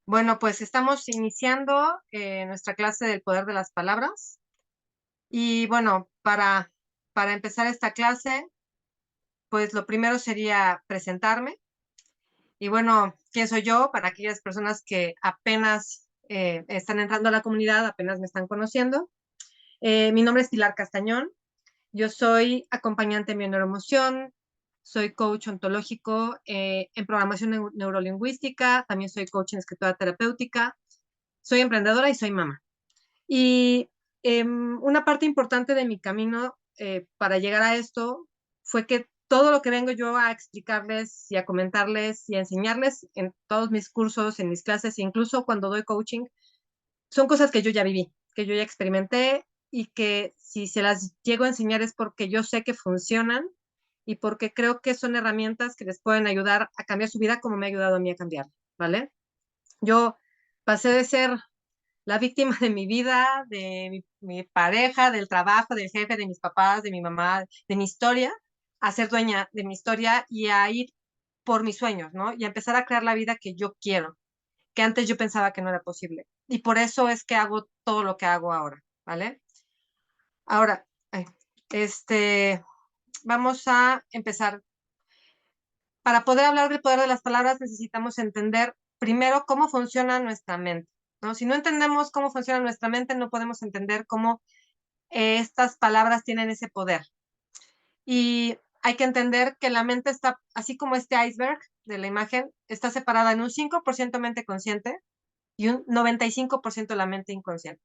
Bueno, pues estamos iniciando nuestra clase del poder de las palabras. Y bueno, para empezar esta clase, pues lo primero sería presentarme. Y bueno, ¿quién soy yo? Para aquellas personas que apenas están entrando a la comunidad, apenas me están conociendo. Mi nombre es Pilar Castañón. Yo soy acompañante en neuroemoción, soy coach ontológico en programación neurolingüística, también soy coach en escritura terapéutica, soy emprendedora y soy mamá. Y una parte importante de mi camino para llegar a esto fue que todo lo que vengo yo a explicarles y a comentarles y a enseñarles en todos mis cursos, en mis clases, e incluso cuando doy coaching, son cosas que yo ya viví, que yo ya experimenté y que si se las llego a enseñar es porque yo sé que funcionan y porque creo que son herramientas que les pueden ayudar a cambiar su vida como me ha ayudado a mí a cambiar, ¿vale? Yo pasé de ser la víctima de mi vida, de mi pareja, del trabajo, del jefe, de mis papás, de mi mamá, de mi historia, a ser dueña de mi historia y a ir por mis sueños, ¿no? Y a empezar a crear la vida que yo quiero, que antes yo pensaba que no era posible. Y por eso es que hago todo lo que hago ahora, ¿vale? Ahora, vamos a empezar. Para poder hablar del poder de las palabras necesitamos entender primero cómo funciona nuestra mente, ¿no? Si no entendemos cómo funciona nuestra mente, no podemos entender cómo estas palabras tienen ese poder. Y hay que entender que la mente está, así como este iceberg de la imagen, está separada en un 5% mente consciente y un 95% la mente inconsciente.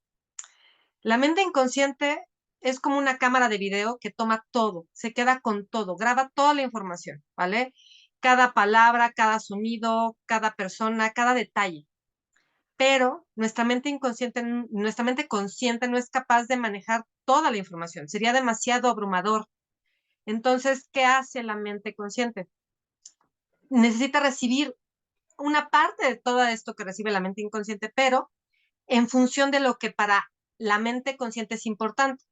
La mente inconsciente es como una cámara de video que toma todo, se queda con todo, graba toda la información, ¿vale? Cada palabra, cada sonido, cada persona, cada detalle. Pero nuestra mente consciente no es capaz de manejar toda la información, sería demasiado abrumador. Entonces, ¿qué hace la mente consciente? Necesita recibir una parte de todo esto que recibe la mente inconsciente, pero en función de lo que para la mente consciente es importante,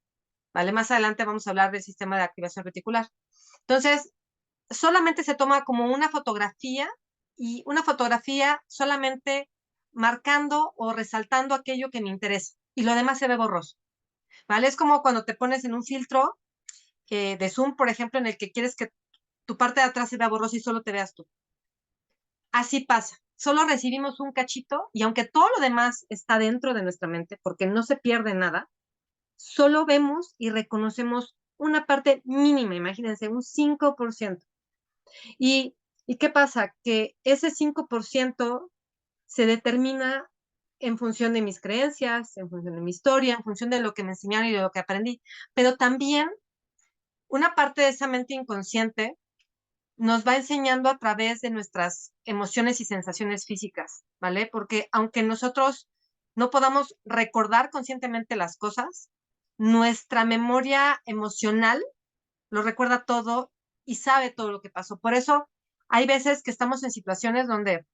¿vale? Más adelante vamos a hablar del sistema de activación reticular. Entonces, solamente se toma como una fotografía y una fotografía solamente marcando o resaltando aquello que me interesa y lo demás se ve borroso, ¿vale? Es como cuando te pones en un filtro de Zoom, por ejemplo, en el que quieres que tu parte de atrás se vea borrosa y solo te veas tú. Así pasa. Solo recibimos un cachito y aunque todo lo demás está dentro de nuestra mente, porque no se pierde nada, solo vemos y reconocemos una parte mínima, imagínense, un 5%. ¿Y, ¿Y qué pasa? Que ese 5% se determina en función de mis creencias, en función de mi historia, en función de lo que me enseñaron y de lo que aprendí. Pero también una parte de esa mente inconsciente nos va enseñando a través de nuestras emociones y sensaciones físicas, ¿vale? Porque aunque nosotros no podamos recordar conscientemente las cosas, nuestra memoria emocional lo recuerda todo y sabe todo lo que pasó. Por eso hay veces que estamos en situaciones donde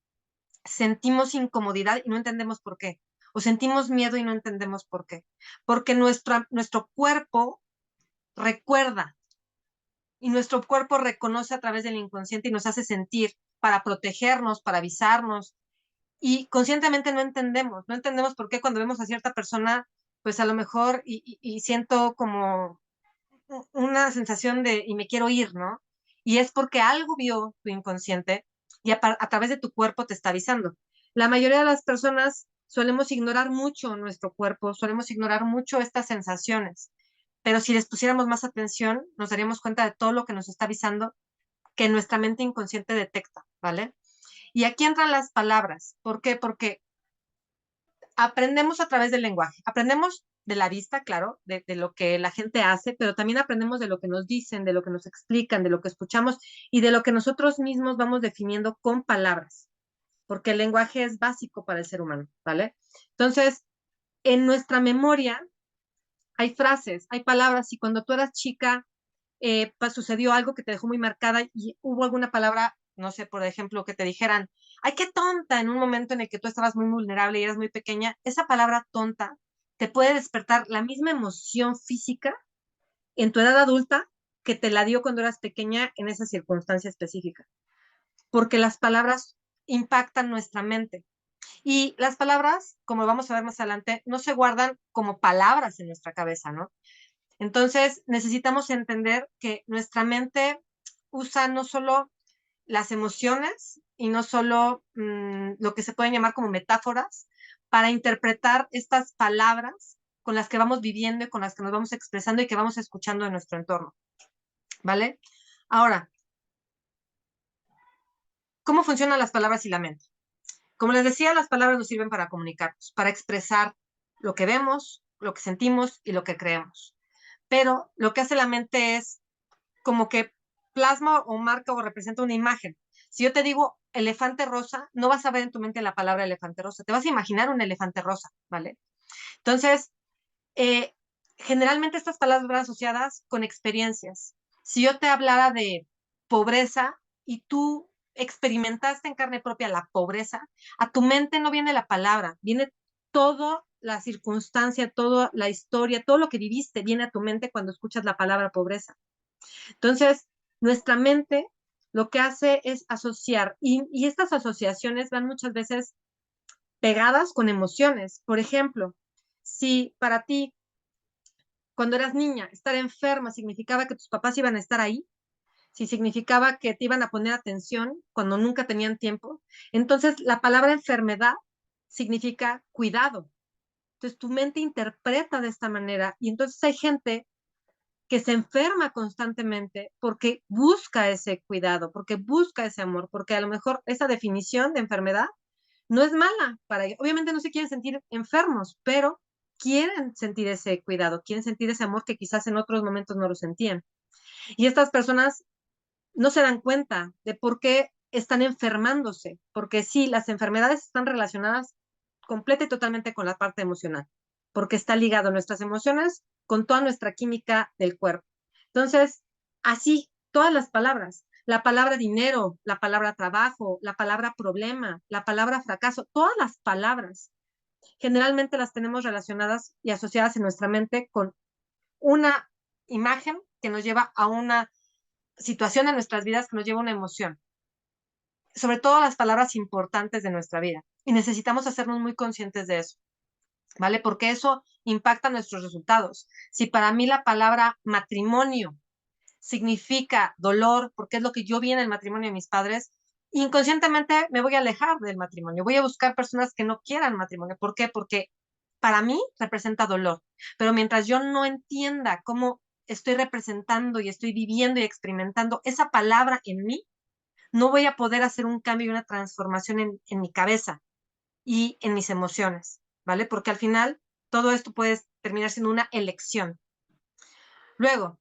sentimos incomodidad y no entendemos por qué, o sentimos miedo y no entendemos por qué, porque nuestro cuerpo recuerda y nuestro cuerpo reconoce a través del inconsciente y nos hace sentir para protegernos, para avisarnos, y conscientemente no entendemos por qué cuando vemos a cierta persona, pues a lo mejor y siento como una sensación de y me quiero ir, ¿no? Y es porque algo vio tu inconsciente y a través de tu cuerpo te está avisando. La mayoría de las personas solemos ignorar mucho nuestro cuerpo, solemos ignorar mucho estas sensaciones, pero si les pusiéramos más atención, nos daríamos cuenta de todo lo que nos está avisando que nuestra mente inconsciente detecta, ¿vale? Y aquí entran las palabras. ¿Por qué? Porque aprendemos a través del lenguaje, aprendemos de la vista, claro, de lo que la gente hace, pero también aprendemos de lo que nos dicen, de lo que nos explican, de lo que escuchamos y de lo que nosotros mismos vamos definiendo con palabras, porque el lenguaje es básico para el ser humano, ¿vale? Entonces, en nuestra memoria hay frases, hay palabras, y cuando tú eras chica, pues sucedió algo que te dejó muy marcada y hubo alguna palabra, no sé, por ejemplo, que te dijeran, ay, qué tonta, en un momento en el que tú estabas muy vulnerable y eras muy pequeña, esa palabra tonta te puede despertar la misma emoción física en tu edad adulta que te la dio cuando eras pequeña en esa circunstancia específica, porque las palabras impactan nuestra mente. Y las palabras, como vamos a ver más adelante, no se guardan como palabras en nuestra cabeza, ¿no? Entonces, necesitamos entender que nuestra mente usa no solo las emociones y no solo lo que se pueden llamar como metáforas para interpretar estas palabras con las que vamos viviendo y con las que nos vamos expresando y que vamos escuchando en nuestro entorno, ¿vale? Ahora, ¿cómo funcionan las palabras y la mente? Como les decía, las palabras nos sirven para comunicarnos, para expresar lo que vemos, lo que sentimos y lo que creemos. Pero lo que hace la mente es como que plasma o marca o representa una imagen. Si yo te digo elefante rosa, no vas a ver en tu mente la palabra elefante rosa, te vas a imaginar un elefante rosa, ¿vale? Entonces, eh, generalmente estas palabras van asociadas con experiencias. Si yo te hablara de pobreza y tú experimentaste en carne propia la pobreza, a tu mente no viene la palabra, viene toda la circunstancia, toda la historia, todo lo que viviste viene a tu mente cuando escuchas la palabra pobreza. Entonces, nuestra mente lo que hace es asociar y estas asociaciones van muchas veces pegadas con emociones. Por ejemplo, si para ti cuando eras niña, estar enferma significaba que tus papás iban a estar ahí, si significaba que te iban a poner atención cuando nunca tenían tiempo, entonces la palabra enfermedad significa cuidado. Entonces tu mente interpreta de esta manera y entonces hay gente que se enferma constantemente porque busca ese cuidado, porque busca ese amor, porque a lo mejor esa definición de enfermedad no es mala para ellos. Obviamente no se quieren sentir enfermos, pero quieren sentir ese cuidado, quieren sentir ese amor que quizás en otros momentos no lo sentían. Y estas personas no se dan cuenta de por qué están enfermándose, porque sí, las enfermedades están relacionadas completa y totalmente con la parte emocional, porque está ligado nuestras emociones con toda nuestra química del cuerpo. Entonces, así, todas las palabras, la palabra dinero, la palabra trabajo, la palabra problema, la palabra fracaso, todas las palabras generalmente las tenemos relacionadas y asociadas en nuestra mente con una imagen que nos lleva a una situación en nuestras vidas que nos lleva a una emoción, sobre todo las palabras importantes de nuestra vida. Y necesitamos hacernos muy conscientes de eso, ¿vale? Porque eso impacta nuestros resultados. Si para mí la palabra matrimonio significa dolor, porque es lo que yo vi en el matrimonio de mis padres, inconscientemente me voy a alejar del matrimonio. Voy a buscar personas que no quieran matrimonio. ¿Por qué? Porque para mí representa dolor. Pero mientras yo no entienda cómo estoy representando y estoy viviendo y experimentando esa palabra en mí, no voy a poder hacer un cambio y una transformación en mi cabeza y en mis emociones, ¿vale? Porque al final todo esto puede terminar siendo una elección. Luego,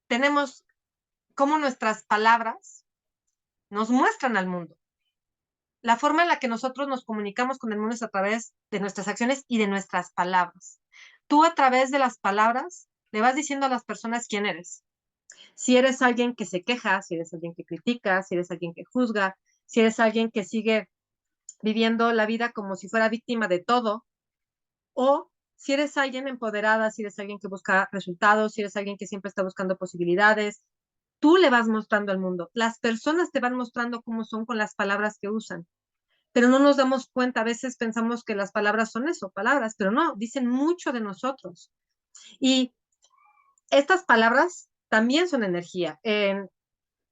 tenemos cómo nuestras palabras nos muestran al mundo. La forma en la que nosotros nos comunicamos con el mundo es a través de nuestras acciones y de nuestras palabras. Tú a través de las palabras le vas diciendo a las personas quién eres. Si eres alguien que se queja, si eres alguien que critica, si eres alguien que juzga, si eres alguien que sigue viviendo la vida como si fuera víctima de todo, o si eres alguien empoderada, si eres alguien que busca resultados, si eres alguien que siempre está buscando posibilidades, tú le vas mostrando al mundo. Las personas te van mostrando cómo son con las palabras que usan, pero no nos damos cuenta. A veces pensamos que las palabras son eso, palabras, pero no, dicen mucho de nosotros. Y estas palabras también son energía. En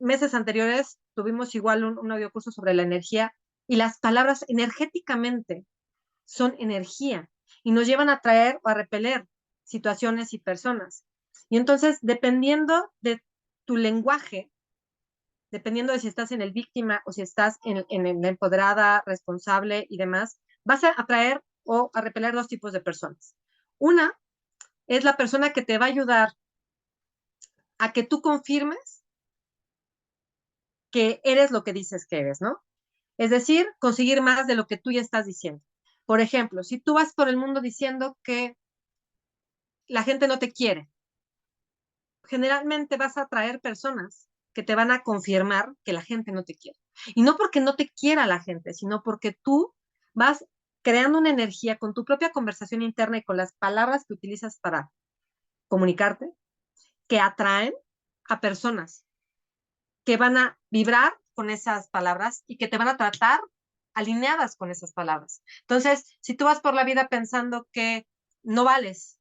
meses anteriores tuvimos igual un audio curso sobre la energía y las palabras energéticamente son energía y nos llevan a atraer o a repeler situaciones y personas. Y entonces, dependiendo de tu lenguaje, dependiendo de si estás en el víctima o si estás en la empoderada, responsable y demás, vas a atraer o a repeler dos tipos de personas. Una es la persona que te va a ayudar a que tú confirmes que eres lo que dices que eres, ¿no? Es decir, conseguir más de lo que tú ya estás diciendo. Por ejemplo, si tú vas por el mundo diciendo que la gente no te quiere, generalmente vas a atraer personas que te van a confirmar que la gente no te quiere. Y no porque no te quiera la gente, sino porque tú vas creando una energía con tu propia conversación interna y con las palabras que utilizas para comunicarte, que atraen a personas que van a vibrar con esas palabras y que te van a tratar alineadas con esas palabras. Entonces, si tú vas por la vida pensando que no vales,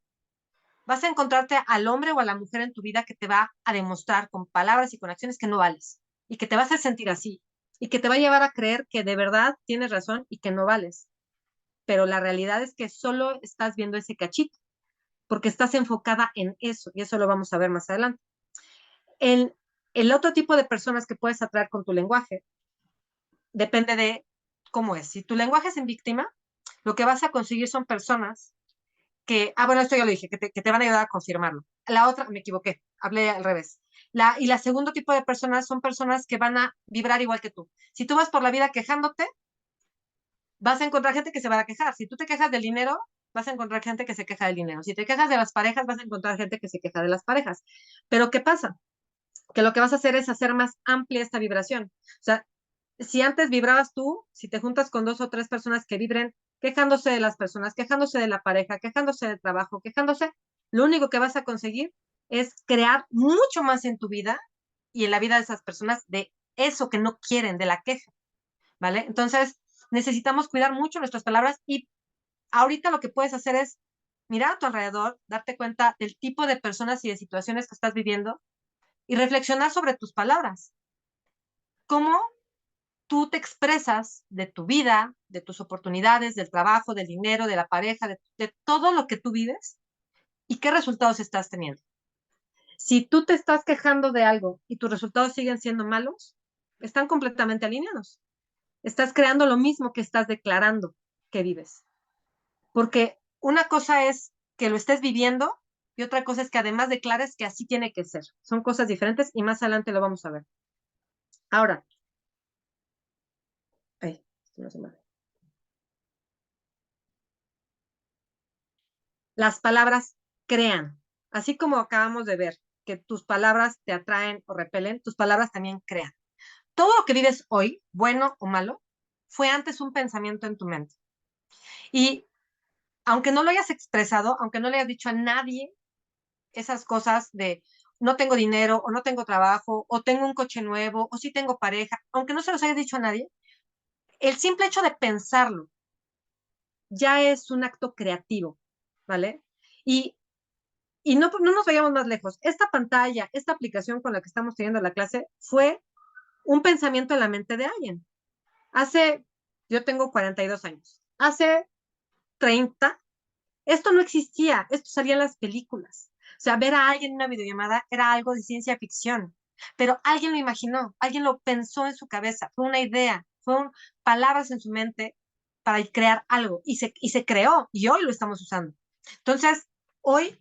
vas a encontrarte al hombre o a la mujer en tu vida que te va a demostrar con palabras y con acciones que no vales y que te vas a sentir así y que te va a llevar a creer que de verdad tienes razón y que no vales. Pero la realidad es que solo estás viendo ese cachito porque estás enfocada en eso y eso lo vamos a ver más adelante. El, el otro tipo de personas que puedes atraer con tu lenguaje depende de cómo es. Si tu lenguaje es en víctima, lo que vas a conseguir son personas bueno, esto ya lo dije, que te van a ayudar a confirmarlo. La otra, me equivoqué, hablé al revés. Y la segundo tipo de personas son personas que van a vibrar igual que tú. Si tú vas por la vida quejándote, vas a encontrar gente que se va a quejar. Si tú te quejas del dinero, vas a encontrar gente que se queja del dinero. Si te quejas de las parejas, vas a encontrar gente que se queja de las parejas. Pero ¿qué pasa? Que lo que vas a hacer es hacer más amplia esta vibración. O sea, si antes vibrabas tú, si te juntas con 2 o 3 personas que vibren quejándose de las personas, quejándose de la pareja, quejándose del trabajo, quejándose, lo único que vas a conseguir es crear mucho más en tu vida y en la vida de esas personas de eso que no quieren, de la queja, ¿vale? Entonces, necesitamos cuidar mucho nuestras palabras y ahorita lo que puedes hacer es mirar a tu alrededor, darte cuenta del tipo de personas y de situaciones que estás viviendo y reflexionar sobre tus palabras. ¿Cómo tú te expresas de tu vida, de tus oportunidades, del trabajo, del dinero, de la pareja, de todo lo que tú vives y qué resultados estás teniendo? Si tú te estás quejando de algo y tus resultados siguen siendo malos, están completamente alineados. Estás creando lo mismo que estás declarando que vives. Porque una cosa es que lo estés viviendo y otra cosa es que además declares que así tiene que ser. Son cosas diferentes y más adelante lo vamos a ver. Ahora, ay, esto no se me... Las palabras crean. Así como acabamos de ver que tus palabras te atraen o repelen, tus palabras también crean. Todo lo que vives hoy, bueno o malo, fue antes un pensamiento en tu mente. Y aunque no lo hayas expresado, aunque no le hayas dicho a nadie esas cosas de no tengo dinero o no tengo trabajo o tengo un coche nuevo o sí tengo pareja, aunque no se los hayas dicho a nadie, el simple hecho de pensarlo ya es un acto creativo, ¿vale? Y no nos vayamos más lejos. Esta pantalla, esta aplicación con la que estamos teniendo la clase, fue un pensamiento en la mente de alguien. Yo tengo 42 años. Hace 30, esto no existía. Esto salía en las películas. O sea, ver a alguien en una videollamada era algo de ciencia ficción. Pero alguien lo imaginó, alguien lo pensó en su cabeza. Fue una idea, fueron palabras en su mente para crear algo. Y se creó. Y hoy lo estamos usando. Entonces, hoy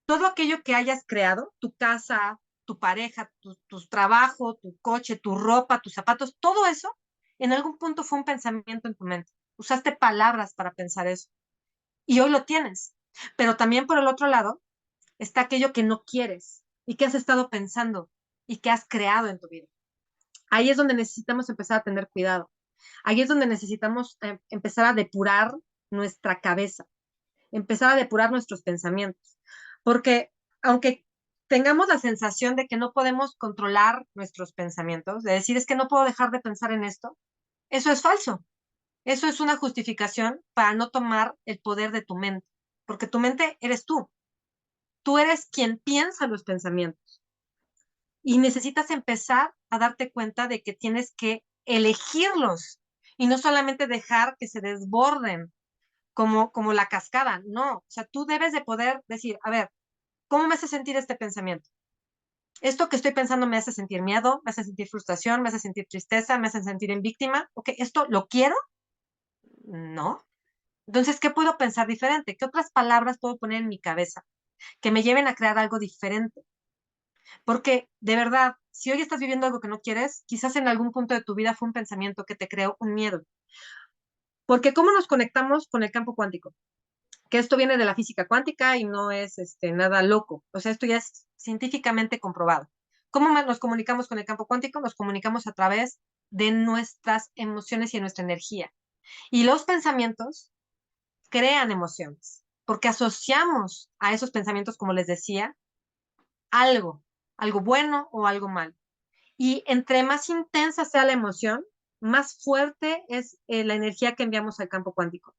todo aquello que hayas creado, tu casa, tu pareja, tu trabajo, tu coche, tu ropa, tus zapatos, todo eso, en algún punto fue un pensamiento en tu mente. Usaste palabras para pensar eso y hoy lo tienes. Pero también por el otro lado está aquello que no quieres y que has estado pensando y que has creado en tu vida. Ahí es donde necesitamos empezar a tener cuidado. Ahí es donde necesitamos empezar a depurar nuestra cabeza, empezar a depurar nuestros pensamientos. Porque aunque tengamos la sensación de que no podemos controlar nuestros pensamientos, de decir es que no puedo dejar de pensar en esto, eso es falso. Eso es una justificación para no tomar el poder de tu mente, porque tu mente eres tú. Tú eres quien piensa los pensamientos y necesitas empezar a darte cuenta de que tienes que elegirlos y no solamente dejar que se desborden como la cascada. No, o sea, tú debes de poder decir, a ver, ¿cómo me hace sentir este pensamiento? Esto que estoy pensando me hace sentir miedo, me hace sentir frustración, me hace sentir tristeza, me hace sentir en víctima. Ok, ¿esto lo quiero? No. Entonces, ¿qué puedo pensar diferente? ¿Qué otras palabras puedo poner en mi cabeza que me lleven a crear algo diferente? Porque, de verdad, si hoy estás viviendo algo que no quieres, quizás en algún punto de tu vida fue un pensamiento que te creó un miedo. Porque ¿cómo nos conectamos con el campo cuántico? Que esto viene de la física cuántica y no es nada loco. O sea, esto ya es científicamente comprobado. ¿Cómo nos comunicamos con el campo cuántico? Nos comunicamos a través de nuestras emociones y de nuestra energía. Y los pensamientos crean emociones, porque asociamos a esos pensamientos, como les decía, algo, algo bueno o algo malo. Y entre más intensa sea la emoción, más fuerte es la energía que enviamos al campo cuántico.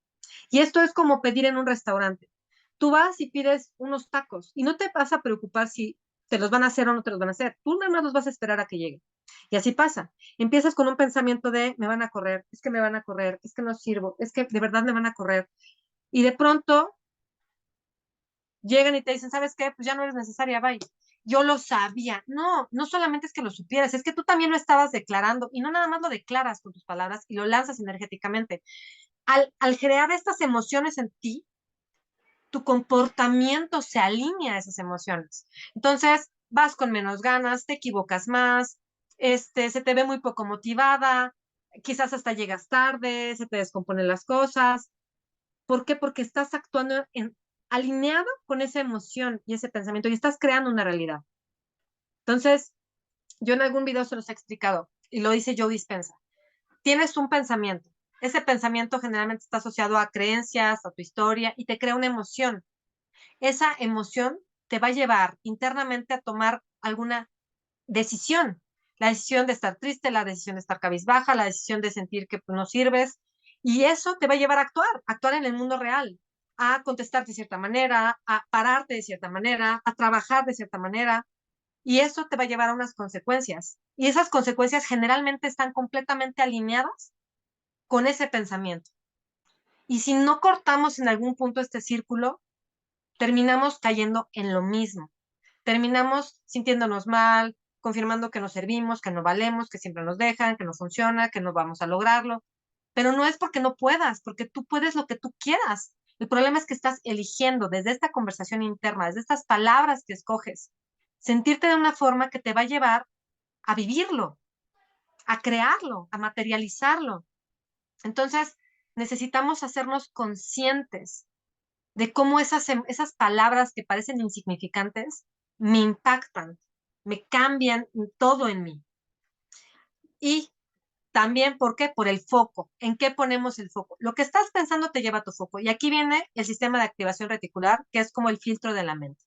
Y esto es como pedir en un restaurante. Tú vas y pides unos tacos y no te vas a preocupar si te los van a hacer o no te los van a hacer. Tú nada más los vas a esperar a que lleguen. Y así pasa. Empiezas con un pensamiento de me van a correr, es que me van a correr, es que no sirvo, es que de verdad me van a correr. Y de pronto llegan y te dicen, ¿sabes qué? Pues ya no eres necesaria, bye. Yo lo sabía. No, no solamente es que lo supieras, es que tú también lo estabas declarando y no nada más lo declaras con tus palabras y lo lanzas energéticamente. Al crear estas emociones en ti, tu comportamiento se alinea a esas emociones. Entonces, vas con menos ganas, te equivocas más, se te ve muy poco motivada, quizás hasta llegas tarde, se te descomponen las cosas. ¿Por qué? Porque estás actuando alineado con esa emoción y ese pensamiento y estás creando una realidad. Entonces, yo en algún video se los he explicado y lo dice Joe Dispenza. Tienes un pensamiento. Ese pensamiento generalmente está asociado a creencias, a tu historia y te crea una emoción. Esa emoción te va a llevar internamente a tomar alguna decisión. La decisión de estar triste, la decisión de estar cabizbaja, la decisión de sentir que no sirves. Y eso te va a llevar a actuar en el mundo real, a contestar de cierta manera, a pararte de cierta manera, a trabajar de cierta manera. Y eso te va a llevar a unas consecuencias. Y esas consecuencias generalmente están completamente alineadas con ese pensamiento. Y si no cortamos en algún punto este círculo, terminamos cayendo en lo mismo. Terminamos sintiéndonos mal, confirmando que no servimos, que no valemos, que siempre nos dejan, que no funciona, que no vamos a lograrlo. Pero no es porque no puedas, porque tú puedes lo que tú quieras. El problema es que estás eligiendo desde esta conversación interna, desde estas palabras que escoges, sentirte de una forma que te va a llevar a vivirlo, a crearlo, a materializarlo. Entonces, necesitamos hacernos conscientes de cómo esas palabras que parecen insignificantes me impactan, me cambian todo en mí. Y también, ¿por qué? Por el foco. ¿En qué ponemos el foco? Lo que estás pensando te lleva a tu foco. Y aquí viene el sistema de activación reticular, que es como el filtro de la mente.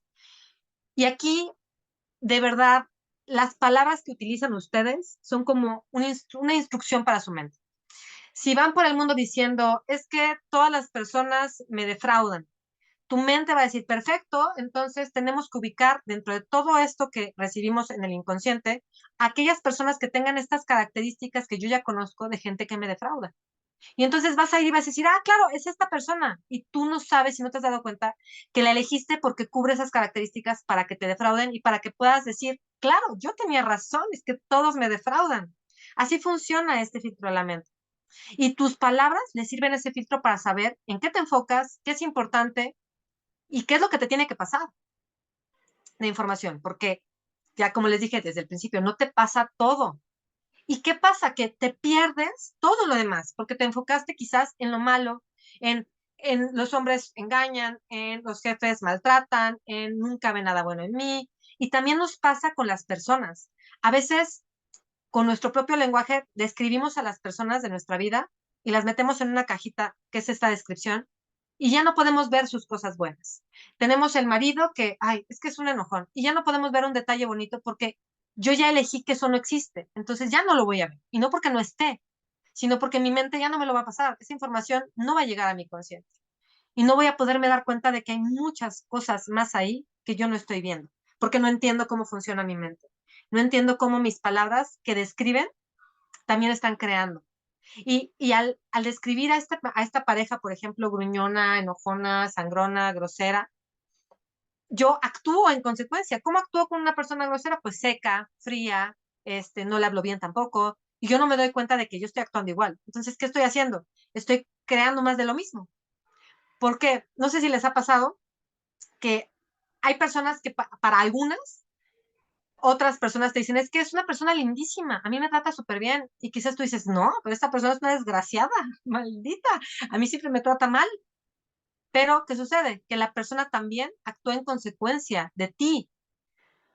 Y aquí, de verdad, las palabras que utilizan ustedes son como una instrucción para su mente. Si van por el mundo diciendo, es que todas las personas me defraudan, tu mente va a decir, perfecto, entonces tenemos que ubicar dentro de todo esto que recibimos en el inconsciente, aquellas personas que tengan estas características que yo ya conozco de gente que me defrauda. Y entonces vas a ir y vas a decir, ah, claro, es esta persona. Y tú no sabes, si no te has dado cuenta, que la elegiste porque cubre esas características para que te defrauden y para que puedas decir, claro, yo tenía razón, es que todos me defraudan. Así funciona este filtro de la mente. Y tus palabras le sirven ese filtro para saber en qué te enfocas, qué es importante y qué es lo que te tiene que pasar de información, porque ya como les dije desde el principio, no te pasa todo. ¿Y qué pasa? Que te pierdes todo lo demás, porque te enfocaste quizás en lo malo, en los hombres engañan, en los jefes maltratan, en nunca ve nada bueno en mí. Y también nos pasa con las personas. A veces, con nuestro propio lenguaje, describimos a las personas de nuestra vida y las metemos en una cajita que es esta descripción y ya no podemos ver sus cosas buenas. Tenemos el marido que, ay, es que es un enojón y ya no podemos ver un detalle bonito porque yo ya elegí que eso no existe, entonces ya no lo voy a ver. Y no porque no esté, sino porque mi mente ya no me lo va a pasar. Esa información no va a llegar a mi consciente y no voy a poderme dar cuenta de que hay muchas cosas más ahí que yo no estoy viendo, porque no entiendo cómo funciona mi mente. No entiendo cómo mis palabras que describen también están creando. Y al describir a esta pareja, por ejemplo, gruñona, enojona, sangrona, grosera, yo actúo en consecuencia. ¿Cómo actúo con una persona grosera? Pues seca, fría, no le hablo bien tampoco, y yo no me doy cuenta de que yo estoy actuando igual. Entonces, ¿qué estoy haciendo? Estoy creando más de lo mismo. Porque no sé si les ha pasado que hay personas que para algunas otras personas te dicen, es que es una persona lindísima, a mí me trata súper bien. Y quizás tú dices, no, pero esta persona es una desgraciada, maldita, a mí siempre me trata mal. Pero, ¿qué sucede? Que la persona también actúa en consecuencia de ti,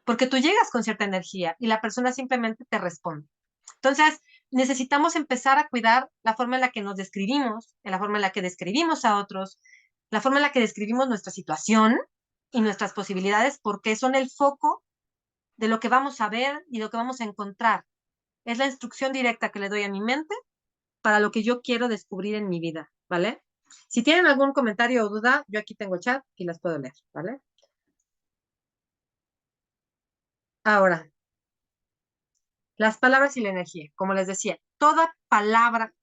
porque tú llegas con cierta energía y la persona simplemente te responde. Entonces, necesitamos empezar a cuidar la forma en la que nos describimos, en la forma en la que describimos a otros, la forma en la que describimos nuestra situación y nuestras posibilidades, porque son el foco de lo que vamos a ver y lo que vamos a encontrar. Es la instrucción directa que le doy a mi mente para lo que yo quiero descubrir en mi vida, ¿vale? Si tienen algún comentario o duda, yo aquí tengo chat y las puedo leer, ¿vale? Ahora, las palabras y la energía. Como les decía, toda palabra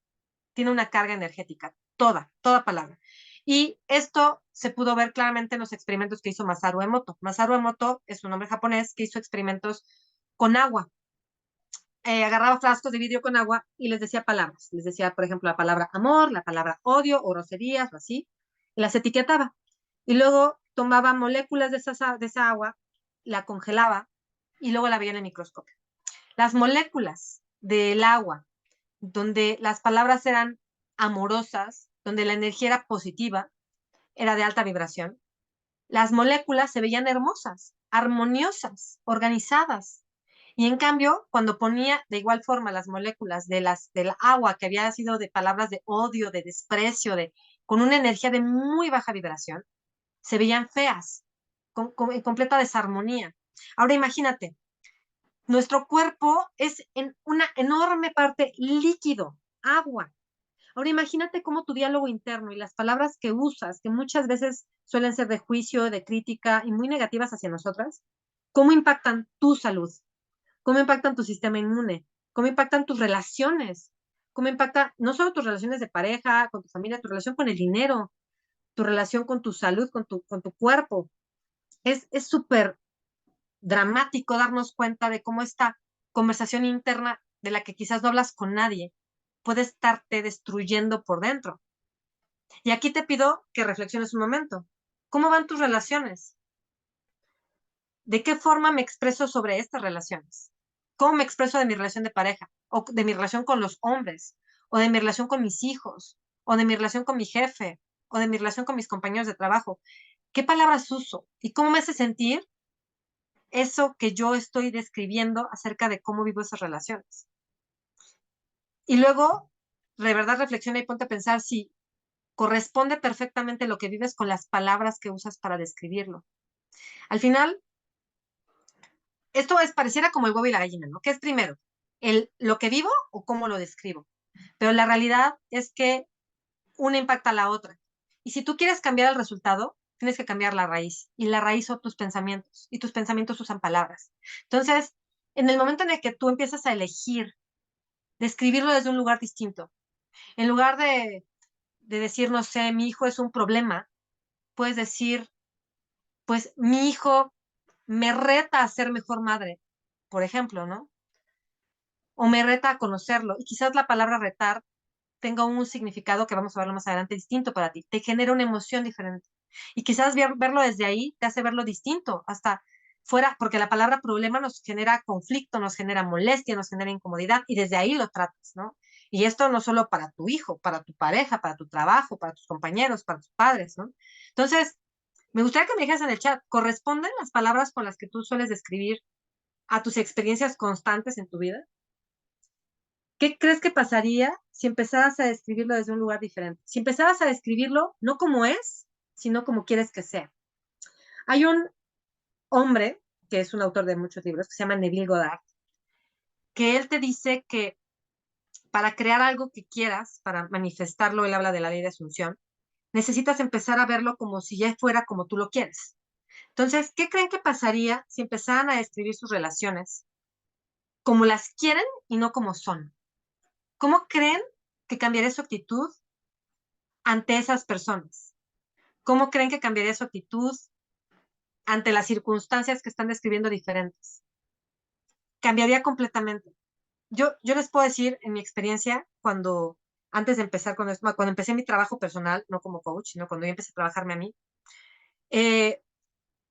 tiene una carga energética, toda palabra. Y esto se pudo ver claramente en los experimentos que hizo Masaru Emoto. Masaru Emoto es un hombre japonés que hizo experimentos con agua. Agarraba frascos de vidrio con agua y les decía palabras. Les decía, por ejemplo, la palabra amor, la palabra odio o groserías o así, y las etiquetaba. Y luego tomaba moléculas de esa agua, la congelaba y luego la veía en el microscopio. Las moléculas del agua, donde las palabras eran amorosas, donde la energía era positiva, era de alta vibración, las moléculas se veían hermosas, armoniosas, organizadas. Y en cambio, cuando ponía de igual forma las moléculas del agua que había sido de palabras de odio, de desprecio, con una energía de muy baja vibración, se veían feas, en completa desarmonía. Ahora imagínate, nuestro cuerpo es en una enorme parte líquido, agua. Ahora imagínate cómo tu diálogo interno y las palabras que usas, que muchas veces suelen ser de juicio, de crítica y muy negativas hacia nosotras, cómo impactan tu salud, cómo impactan tu sistema inmune, cómo impactan tus relaciones, cómo impacta no solo tus relaciones de pareja, con tu familia, tu relación con el dinero, tu relación con tu salud, con tu cuerpo. Es súper dramático darnos cuenta de cómo esta conversación interna de la que quizás no hablas con nadie puede estarte destruyendo por dentro. Y aquí te pido que reflexiones un momento. ¿Cómo van tus relaciones? ¿De qué forma me expreso sobre estas relaciones? ¿Cómo me expreso de mi relación de pareja? ¿O de mi relación con los hombres? ¿O de mi relación con mis hijos? ¿O de mi relación con mi jefe? ¿O de mi relación con mis compañeros de trabajo? ¿Qué palabras uso? ¿Y cómo me hace sentir eso que yo estoy describiendo acerca de cómo vivo esas relaciones? Y luego, de verdad, reflexiona y ponte a pensar si corresponde perfectamente lo que vives con las palabras que usas para describirlo. Al final, esto es pareciera como el huevo y la gallina, ¿no? ¿Qué es primero? ¿Lo que vivo o cómo lo describo? Pero la realidad es que una impacta a la otra. Y si tú quieres cambiar el resultado, tienes que cambiar la raíz. Y la raíz son tus pensamientos. Y tus pensamientos usan palabras. Entonces, en el momento en el que tú empiezas a elegir describirlo desde un lugar distinto, en lugar de decir, no sé, mi hijo es un problema, puedes decir, pues mi hijo me reta a ser mejor madre, por ejemplo, ¿no? O me reta a conocerlo. Y quizás la palabra retar tenga un significado que vamos a verlo más adelante distinto para ti. Te genera una emoción diferente. Y quizás verlo desde ahí te hace verlo distinto, hasta fuera, porque la palabra problema nos genera conflicto, nos genera molestia, nos genera incomodidad, y desde ahí lo tratas, ¿no? Y esto no solo para tu hijo, para tu pareja, para tu trabajo, para tus compañeros, para tus padres, ¿no? Entonces, me gustaría que me dijeras en el chat, ¿corresponden las palabras con las que tú sueles describir a tus experiencias constantes en tu vida? ¿Qué crees que pasaría si empezaras a describirlo desde un lugar diferente? Si empezaras a describirlo no como es, sino como quieres que sea. Hay un hombre, que es un autor de muchos libros, que se llama Neville Goddard, que él te dice que para crear algo que quieras, para manifestarlo, él habla de la ley de asunción, necesitas empezar a verlo como si ya fuera como tú lo quieres. Entonces, ¿qué creen que pasaría si empezaran a describir sus relaciones como las quieren y no como son? ¿Cómo creen que cambiaría su actitud ante esas personas? ¿Cómo creen que cambiaría su actitud ante las circunstancias que están describiendo diferentes? Cambiaría completamente. Yo les puedo decir, en mi experiencia, antes de empezar con esto, cuando empecé mi trabajo personal, no como coach, sino cuando yo empecé a trabajarme a mí, eh,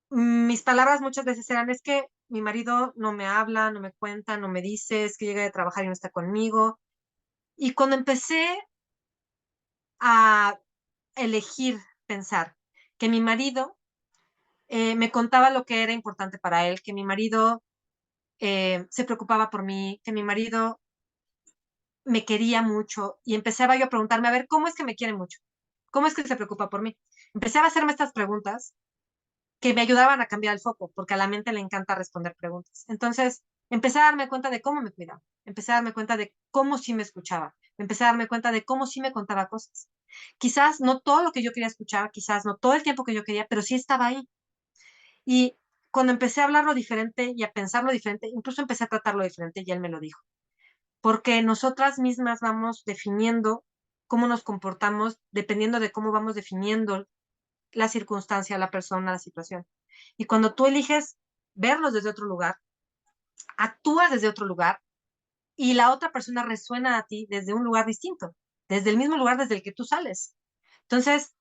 mis palabras muchas veces eran, es que mi marido no me habla, no me cuenta, no me dice, es que llega de trabajar y no está conmigo. Y cuando empecé a elegir pensar que mi marido me contaba lo que era importante para él, que mi marido se preocupaba por mí, que mi marido me quería mucho y empezaba yo a preguntarme, a ver, ¿cómo es que me quiere mucho? ¿Cómo es que se preocupa por mí? Empezaba a hacerme estas preguntas que me ayudaban a cambiar el foco, porque a la mente le encanta responder preguntas. Entonces, Empecé a darme cuenta de cómo me cuidaba, empecé a darme cuenta de cómo sí me escuchaba, empecé a darme cuenta de cómo sí me contaba cosas. Quizás no todo lo que yo quería escuchar, quizás no todo el tiempo que yo quería, pero sí estaba ahí. Y cuando empecé a hablarlo diferente y a pensarlo diferente, incluso empecé a tratarlo diferente y él me lo dijo. Porque nosotras mismas vamos definiendo cómo nos comportamos dependiendo de cómo vamos definiendo la circunstancia, la persona, la situación. Y cuando tú eliges verlos desde otro lugar, actúas desde otro lugar y la otra persona resuena a ti desde un lugar distinto, desde el mismo lugar desde el que tú sales. Entonces,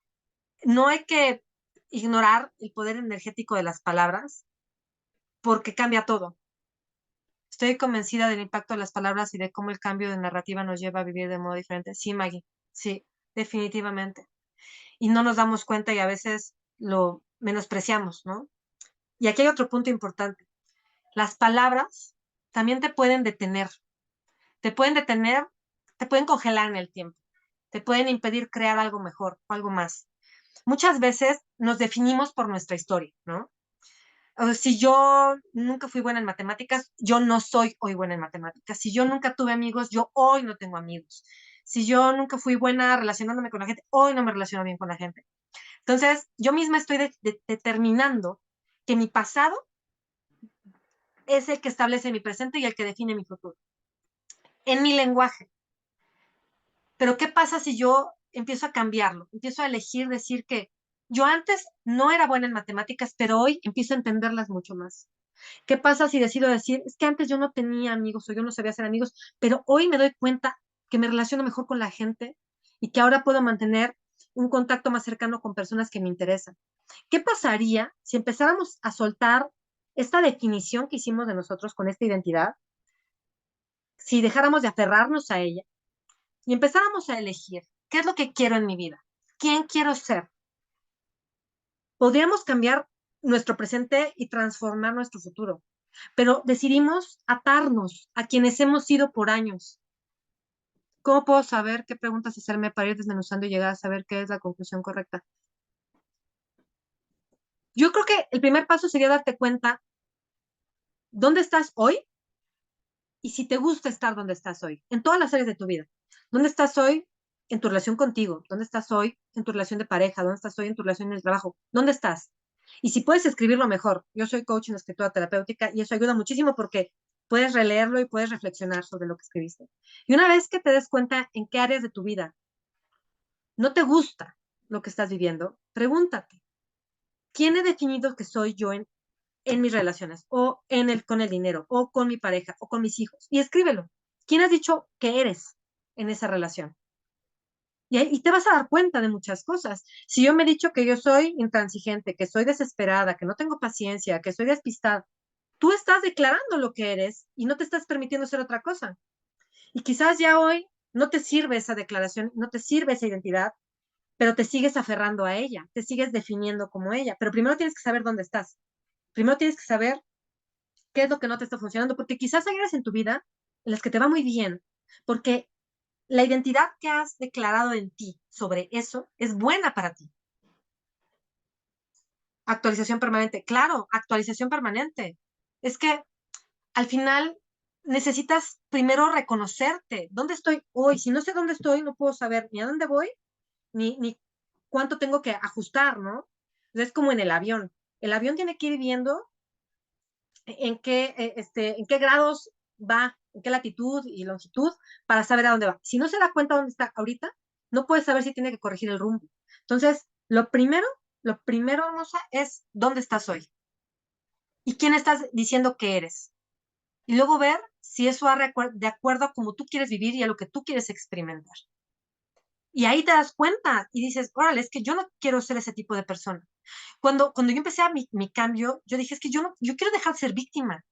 no hay que ignorar el poder energético de las palabras porque cambia todo. Estoy convencida del impacto de las palabras y de cómo el cambio de narrativa nos lleva a vivir de modo diferente. Sí, Maggie, sí, definitivamente. Y no nos damos cuenta y a veces lo menospreciamos, ¿no? Y aquí hay otro punto importante. Las palabras también te pueden detener, te pueden congelar en el tiempo, te pueden impedir crear algo mejor o algo más. Muchas veces nos definimos por nuestra historia, ¿no? O sea, si yo nunca fui buena en matemáticas, yo no soy hoy buena en matemáticas. Si yo nunca tuve amigos, yo hoy no tengo amigos. Si yo nunca fui buena relacionándome con la gente, hoy no me relaciono bien con la gente. Entonces, yo misma estoy determinando que mi pasado es el que establece mi presente y el que define mi futuro, en mi lenguaje. Pero ¿qué pasa si yo empiezo a cambiarlo? Empiezo a elegir decir que yo antes no era buena en matemáticas, pero hoy empiezo a entenderlas mucho más. ¿Qué pasa si decido decir, es que antes yo no tenía amigos o yo no sabía hacer amigos, pero hoy me doy cuenta que me relaciono mejor con la gente y que ahora puedo mantener un contacto más cercano con personas que me interesan? ¿Qué pasaría si empezáramos a soltar esta definición que hicimos de nosotros con esta identidad, si dejáramos de aferrarnos a ella y empezáramos a elegir qué es lo que quiero en mi vida, quién quiero ser? Podríamos cambiar nuestro presente y transformar nuestro futuro, pero decidimos atarnos a quienes hemos sido por años. ¿Cómo puedo saber qué preguntas hacerme para ir desmenuzando y llegar a saber qué es la conclusión correcta? Yo creo que el primer paso sería darte cuenta dónde estás hoy y si te gusta estar donde estás hoy, en todas las áreas de tu vida. ¿Dónde estás hoy en tu relación contigo? ¿Dónde estás hoy en tu relación de pareja? ¿Dónde estás hoy en tu relación en el trabajo? ¿Dónde estás? Y si puedes escribirlo mejor. Yo soy coach en escritura terapéutica y eso ayuda muchísimo porque puedes releerlo y puedes reflexionar sobre lo que escribiste. Y una vez que te des cuenta en qué áreas de tu vida no te gusta lo que estás viviendo, pregúntate, ¿quién he definido que soy yo en mis relaciones o con el dinero o con mi pareja o con mis hijos? Y escríbelo. ¿Quién has dicho que eres en esa relación? Y te vas a dar cuenta de muchas cosas. Si yo me he dicho que yo soy intransigente, que soy desesperada, que no tengo paciencia, que soy despistada, tú estás declarando lo que eres y no te estás permitiendo ser otra cosa. Y quizás ya hoy no te sirve esa declaración, no te sirve esa identidad, pero te sigues aferrando a ella, te sigues definiendo como ella. Pero primero tienes que saber dónde estás. Primero tienes que saber qué es lo que no te está funcionando, porque quizás hay áreas en tu vida en las que te va muy bien, porque la identidad que has declarado en ti sobre eso es buena para ti. Actualización permanente, claro, actualización permanente. Es que al final necesitas primero reconocerte. ¿Dónde estoy hoy? Si no sé dónde estoy, no puedo saber ni a dónde voy, ni cuánto tengo que ajustar, ¿no? Entonces, es como en el avión. El avión tiene que ir viendo en qué grados va, en qué latitud y longitud para saber a dónde va. Si no se da cuenta dónde está ahorita, no puede saber si tiene que corregir el rumbo. Entonces, lo primero, hermosa, es dónde estás hoy y quién estás diciendo que eres. Y luego ver si eso va de acuerdo a cómo tú quieres vivir y a lo que tú quieres experimentar. Y ahí te das cuenta y dices, órale, es que yo no quiero ser ese tipo de persona. Cuando yo empecé mi cambio, yo dije, es que yo quiero dejar de ser víctima.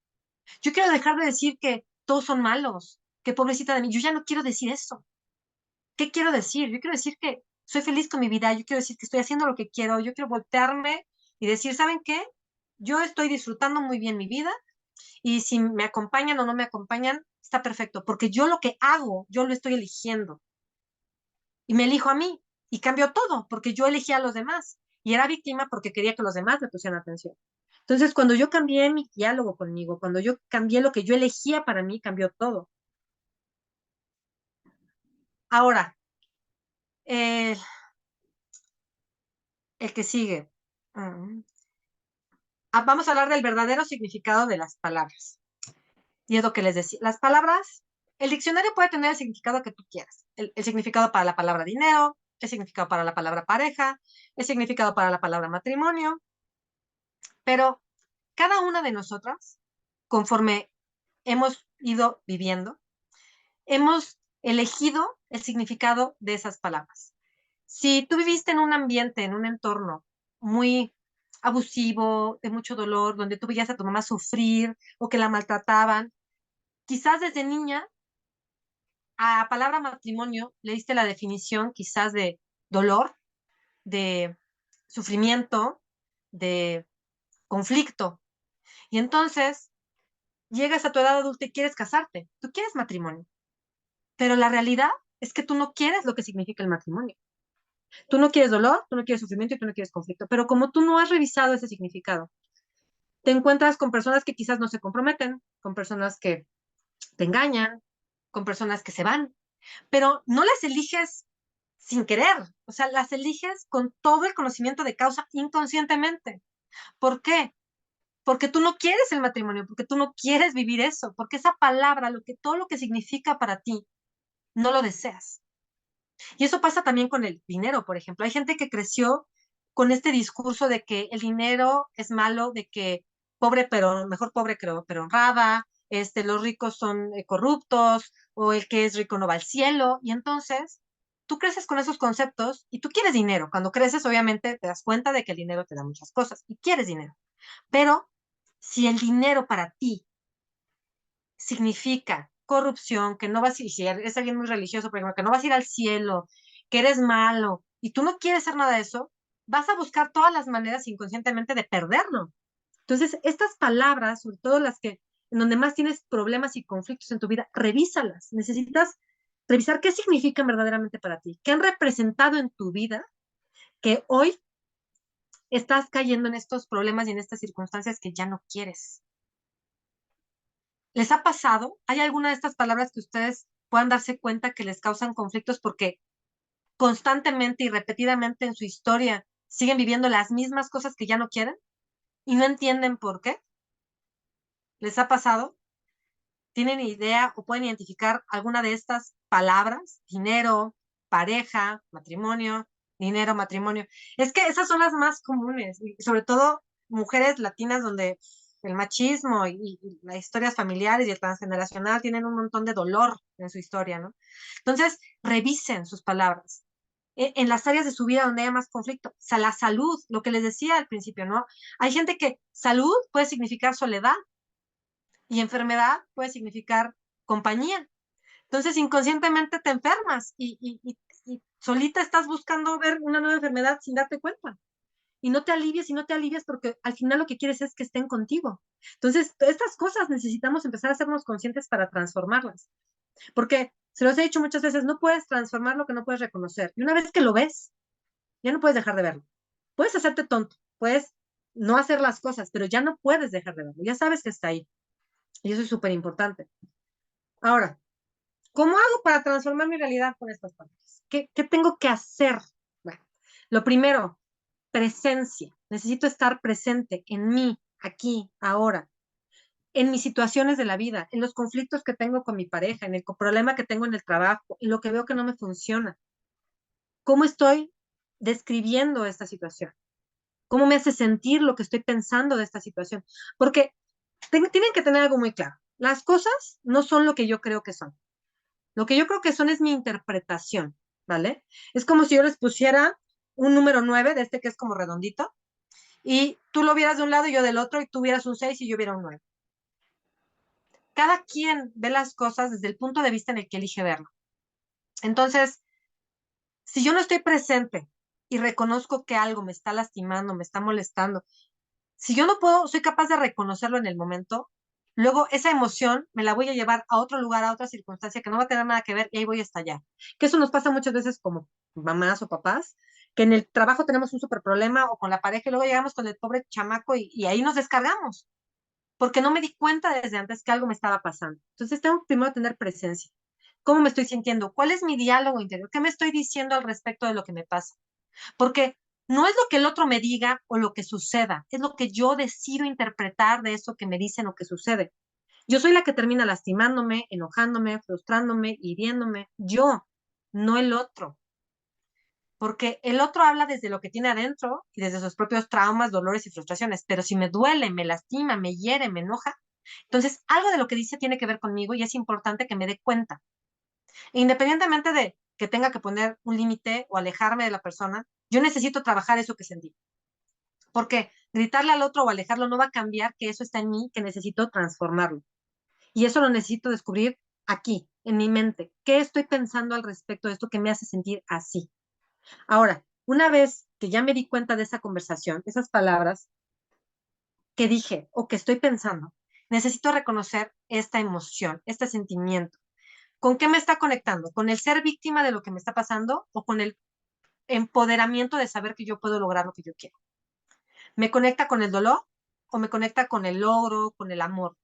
Yo quiero dejar de decir que todos son malos, que pobrecita de mí. Yo ya no quiero decir eso. ¿Qué quiero decir? Yo quiero decir que soy feliz con mi vida, yo quiero decir que estoy haciendo lo que quiero, yo quiero voltearme y decir, ¿saben qué? Yo estoy disfrutando muy bien mi vida y si me acompañan o no me acompañan, está perfecto, porque yo lo que hago, yo lo estoy eligiendo y me elijo a mí y cambio todo, porque yo elegí a los demás y era víctima porque quería que los demás me pusieran atención. Entonces, cuando yo cambié mi diálogo conmigo, cuando yo cambié lo que yo elegía para mí, cambió todo. Ahora, eh, el que sigue. Mm, Vamos a hablar del verdadero significado de las palabras. Y es lo que les decía. Las palabras, el diccionario puede tener el significado que tú quieras. El significado para la palabra dinero, el significado para la palabra pareja, el significado para la palabra matrimonio, pero cada una de nosotras, conforme hemos ido viviendo, hemos elegido el significado de esas palabras. Si tú viviste en un ambiente, en un entorno muy abusivo, de mucho dolor, donde tú veías a tu mamá sufrir o que la maltrataban, quizás desde niña a palabra matrimonio le diste la definición quizás de dolor, de sufrimiento, de conflicto. Y entonces llegas a tu edad adulta y quieres casarte, tú quieres matrimonio, pero la realidad es que tú no quieres lo que significa el matrimonio. Tú no quieres dolor, tú no quieres sufrimiento y tú no quieres conflicto, pero como tú no has revisado ese significado, te encuentras con personas que quizás no se comprometen, con personas que te engañan, con personas que se van, pero no las eliges sin querer, o sea, las eliges con todo el conocimiento de causa inconscientemente. ¿Por qué? Porque tú no quieres el matrimonio, porque tú no quieres vivir eso, porque esa palabra, todo lo que significa para ti, no lo deseas. Y eso pasa también con el dinero, por ejemplo. Hay gente que creció con este discurso de que el dinero es malo, de que pobre, pero mejor pobre, pero honrada, los ricos son corruptos, o el que es rico no va al cielo. Y entonces tú creces con esos conceptos y tú quieres dinero. Cuando creces, obviamente, te das cuenta de que el dinero te da muchas cosas y quieres dinero. Pero si el dinero para ti significa corrupción, que no vas a ir, si eres alguien muy religioso, por ejemplo, que no vas a ir al cielo, que eres malo, y tú no quieres hacer nada de eso, vas a buscar todas las maneras inconscientemente de perderlo. Entonces, estas palabras, sobre todo las que, en donde más tienes problemas y conflictos en tu vida, revísalas. Necesitas revisar qué significan verdaderamente para ti, qué han representado en tu vida, que hoy estás cayendo en estos problemas y en estas circunstancias que ya no quieres. ¿Les ha pasado? ¿Hay alguna de estas palabras que ustedes puedan darse cuenta que les causan conflictos porque constantemente y repetidamente en su historia siguen viviendo las mismas cosas que ya no quieren y no entienden por qué? ¿Les ha pasado? ¿Tienen idea o pueden identificar alguna de estas palabras? Dinero, pareja, matrimonio, dinero, matrimonio. Es que esas son las más comunes, y sobre todo mujeres latinas donde el machismo y las historias familiares y el transgeneracional tienen un montón de dolor en su historia, ¿no? Entonces, revisen sus palabras. En las áreas de su vida donde haya más conflicto, o sea, la salud, lo que les decía al principio, ¿no? Hay gente que salud puede significar soledad, y enfermedad puede significar compañía. Entonces, inconscientemente te enfermas y solita estás buscando ver una nueva enfermedad sin darte cuenta. Y no te alivies y no te alivies porque al final lo que quieres es que estén contigo. Entonces, estas cosas necesitamos empezar a hacernos conscientes para transformarlas. Porque, se los he dicho muchas veces, no puedes transformar lo que no puedes reconocer. Y una vez que lo ves, ya no puedes dejar de verlo. Puedes hacerte tonto, puedes no hacer las cosas, pero ya no puedes dejar de verlo. Ya sabes que está ahí. Y eso es súper importante. Ahora, ¿cómo hago para transformar mi realidad con estas palabras? ¿Qué tengo que hacer? Bueno, lo primero, presencia. Necesito estar presente en mí, aquí, ahora, en mis situaciones de la vida, en los conflictos que tengo con mi pareja, en el problema que tengo en el trabajo, en lo que veo que no me funciona. ¿Cómo estoy describiendo esta situación? ¿Cómo me hace sentir lo que estoy pensando de esta situación? Porque tienen que tener algo muy claro. Las cosas no son lo que yo creo que son. Lo que yo creo que son es mi interpretación, ¿vale? Es como si yo les pusiera un número 9 de este que es como redondito, y tú lo vieras de un lado y yo del otro, y tú vieras un 6 y yo viera un 9. Cada quien ve las cosas desde el punto de vista en el que elige verlo. Entonces, si yo no estoy presente y reconozco que algo me está lastimando, me está molestando, si yo no puedo, soy capaz de reconocerlo en el momento, luego esa emoción me la voy a llevar a otro lugar, a otra circunstancia que no va a tener nada que ver y ahí voy a estallar. Que eso nos pasa muchas veces como mamás o papás, que en el trabajo tenemos un súper problema o con la pareja y luego llegamos con el pobre chamaco y ahí nos descargamos, porque no me di cuenta desde antes que algo me estaba pasando. Entonces tengo primero tener presencia. ¿Cómo me estoy sintiendo? ¿Cuál es mi diálogo interior? ¿Qué me estoy diciendo al respecto de lo que me pasa? Porque no es lo que el otro me diga o lo que suceda, es lo que yo decido interpretar de eso que me dicen o que sucede. Yo soy la que termina lastimándome, enojándome, frustrándome, hiriéndome. Yo, no el otro. Porque el otro habla desde lo que tiene adentro y desde sus propios traumas, dolores y frustraciones. Pero si me duele, me lastima, me hiere, me enoja, entonces algo de lo que dice tiene que ver conmigo y es importante que me dé cuenta. E independientemente de que tenga que poner un límite o alejarme de la persona, yo necesito trabajar eso que sentí. Porque gritarle al otro o alejarlo no va a cambiar que eso está en mí, que necesito transformarlo. Y eso lo necesito descubrir aquí, en mi mente. ¿Qué estoy pensando al respecto de esto que me hace sentir así? Ahora, una vez que ya me di cuenta de esa conversación, esas palabras que dije o que estoy pensando, necesito reconocer esta emoción, este sentimiento. ¿Con qué me está conectando? ¿Con el ser víctima de lo que me está pasando o con el empoderamiento de saber que yo puedo lograr lo que yo quiero? ¿Me conecta con el dolor o me conecta con el logro, con el amor?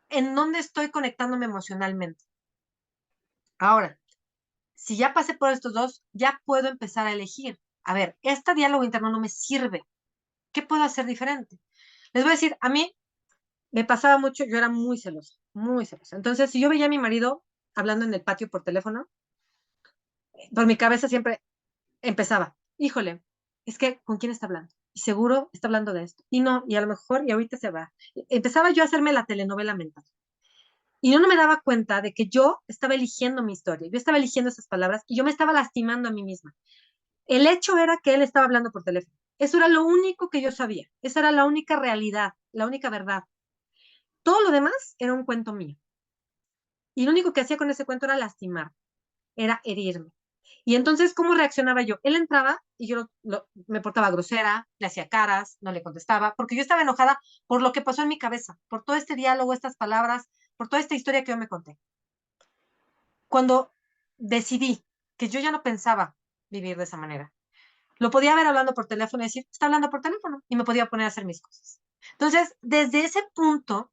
¿En dónde estoy conectándome emocionalmente? Ahora, si ya pasé por estos dos, ya puedo empezar a elegir. A ver, este diálogo interno no me sirve. ¿Qué puedo hacer diferente? Les voy a decir, a mí me pasaba mucho, yo era muy celosa, muy celosa. Entonces, si yo veía a mi marido hablando en el patio por teléfono, por mi cabeza siempre empezaba, híjole, es que ¿con quién está hablando? Y seguro está hablando de esto. Y no, y a lo mejor, y ahorita se va. Empezaba yo a hacerme la telenovela mental. Y yo no me daba cuenta de que yo estaba eligiendo mi historia, yo estaba eligiendo esas palabras y yo me estaba lastimando a mí misma. El hecho era que él estaba hablando por teléfono. Eso era lo único que yo sabía. Esa era la única realidad, la única verdad. Todo lo demás era un cuento mío. Y lo único que hacía con ese cuento era lastimar, era herirme. Y entonces, ¿cómo reaccionaba yo? Él entraba y yo me portaba grosera, le hacía caras, no le contestaba, porque yo estaba enojada por lo que pasó en mi cabeza, por todo este diálogo, estas palabras, por toda esta historia que yo me conté. Cuando decidí que yo ya no pensaba vivir de esa manera, lo podía ver hablando por teléfono y decir, está hablando por teléfono, y me podía poner a hacer mis cosas. Entonces, desde ese punto,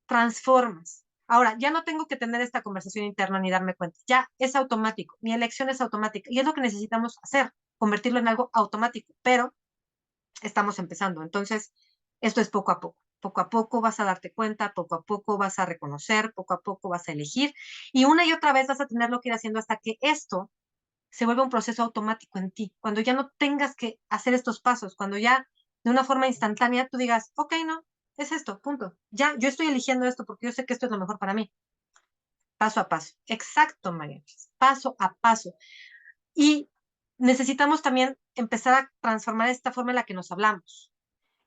transformas. Ahora, ya no tengo que tener esta conversación interna ni darme cuenta, ya es automático, mi elección es automática y es lo que necesitamos hacer, convertirlo en algo automático, pero estamos empezando. Entonces, esto es poco a poco. Poco a poco vas a darte cuenta, poco a poco vas a reconocer, poco a poco vas a elegir y una y otra vez vas a tenerlo que ir haciendo hasta que esto se vuelva un proceso automático en ti. Cuando ya no tengas que hacer estos pasos, cuando ya de una forma instantánea tú digas, ok, no, es esto, punto. Ya, yo estoy eligiendo esto porque yo sé que esto es lo mejor para mí. Paso a paso. Exacto, María. Paso a paso. Y necesitamos también empezar a transformar esta forma en la que nos hablamos,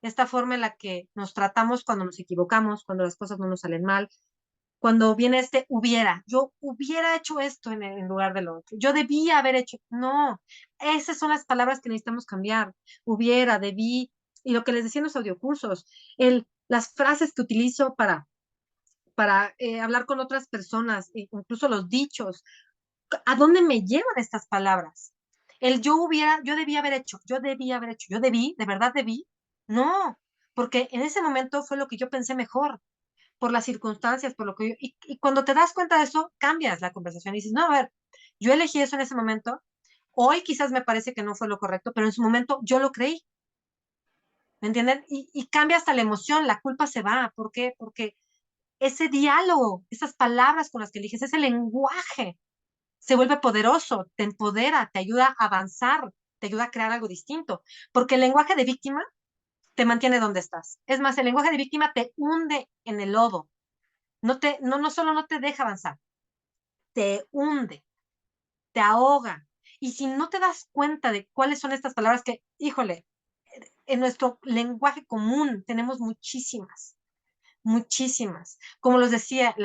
esta forma en la que nos tratamos cuando nos equivocamos, cuando las cosas no nos salen mal, cuando viene este hubiera, yo hubiera hecho esto en lugar de lo otro, yo debía haber hecho, no, esas son las palabras que necesitamos cambiar, hubiera, debí, y lo que les decía en los audiocursos, las frases que utilizo para hablar con otras personas, incluso los dichos, ¿a dónde me llevan estas palabras? El yo hubiera, yo debía haber hecho, yo debía haber hecho, yo debí, de verdad debí, no, porque en ese momento fue lo que yo pensé mejor, por las circunstancias, por lo que yo, y cuando te das cuenta de eso, cambias la conversación y dices, no, a ver, yo elegí eso en ese momento, hoy quizás me parece que no fue lo correcto, pero en su momento yo lo creí, ¿me entienden? Y cambia hasta la emoción, la culpa se va, ¿por qué? Porque ese diálogo, esas palabras con las que eliges, ese lenguaje se vuelve poderoso, te empodera, te ayuda a avanzar, te ayuda a crear algo distinto, porque el lenguaje de víctima te mantiene donde estás. Es más, el lenguaje de víctima te hunde en el lodo, no solo no te deja avanzar, te hunde, te ahoga. Y si no te das cuenta de cuáles son estas palabras que, híjole, en nuestro lenguaje común tenemos muchísimas, muchísimas. Como los decía,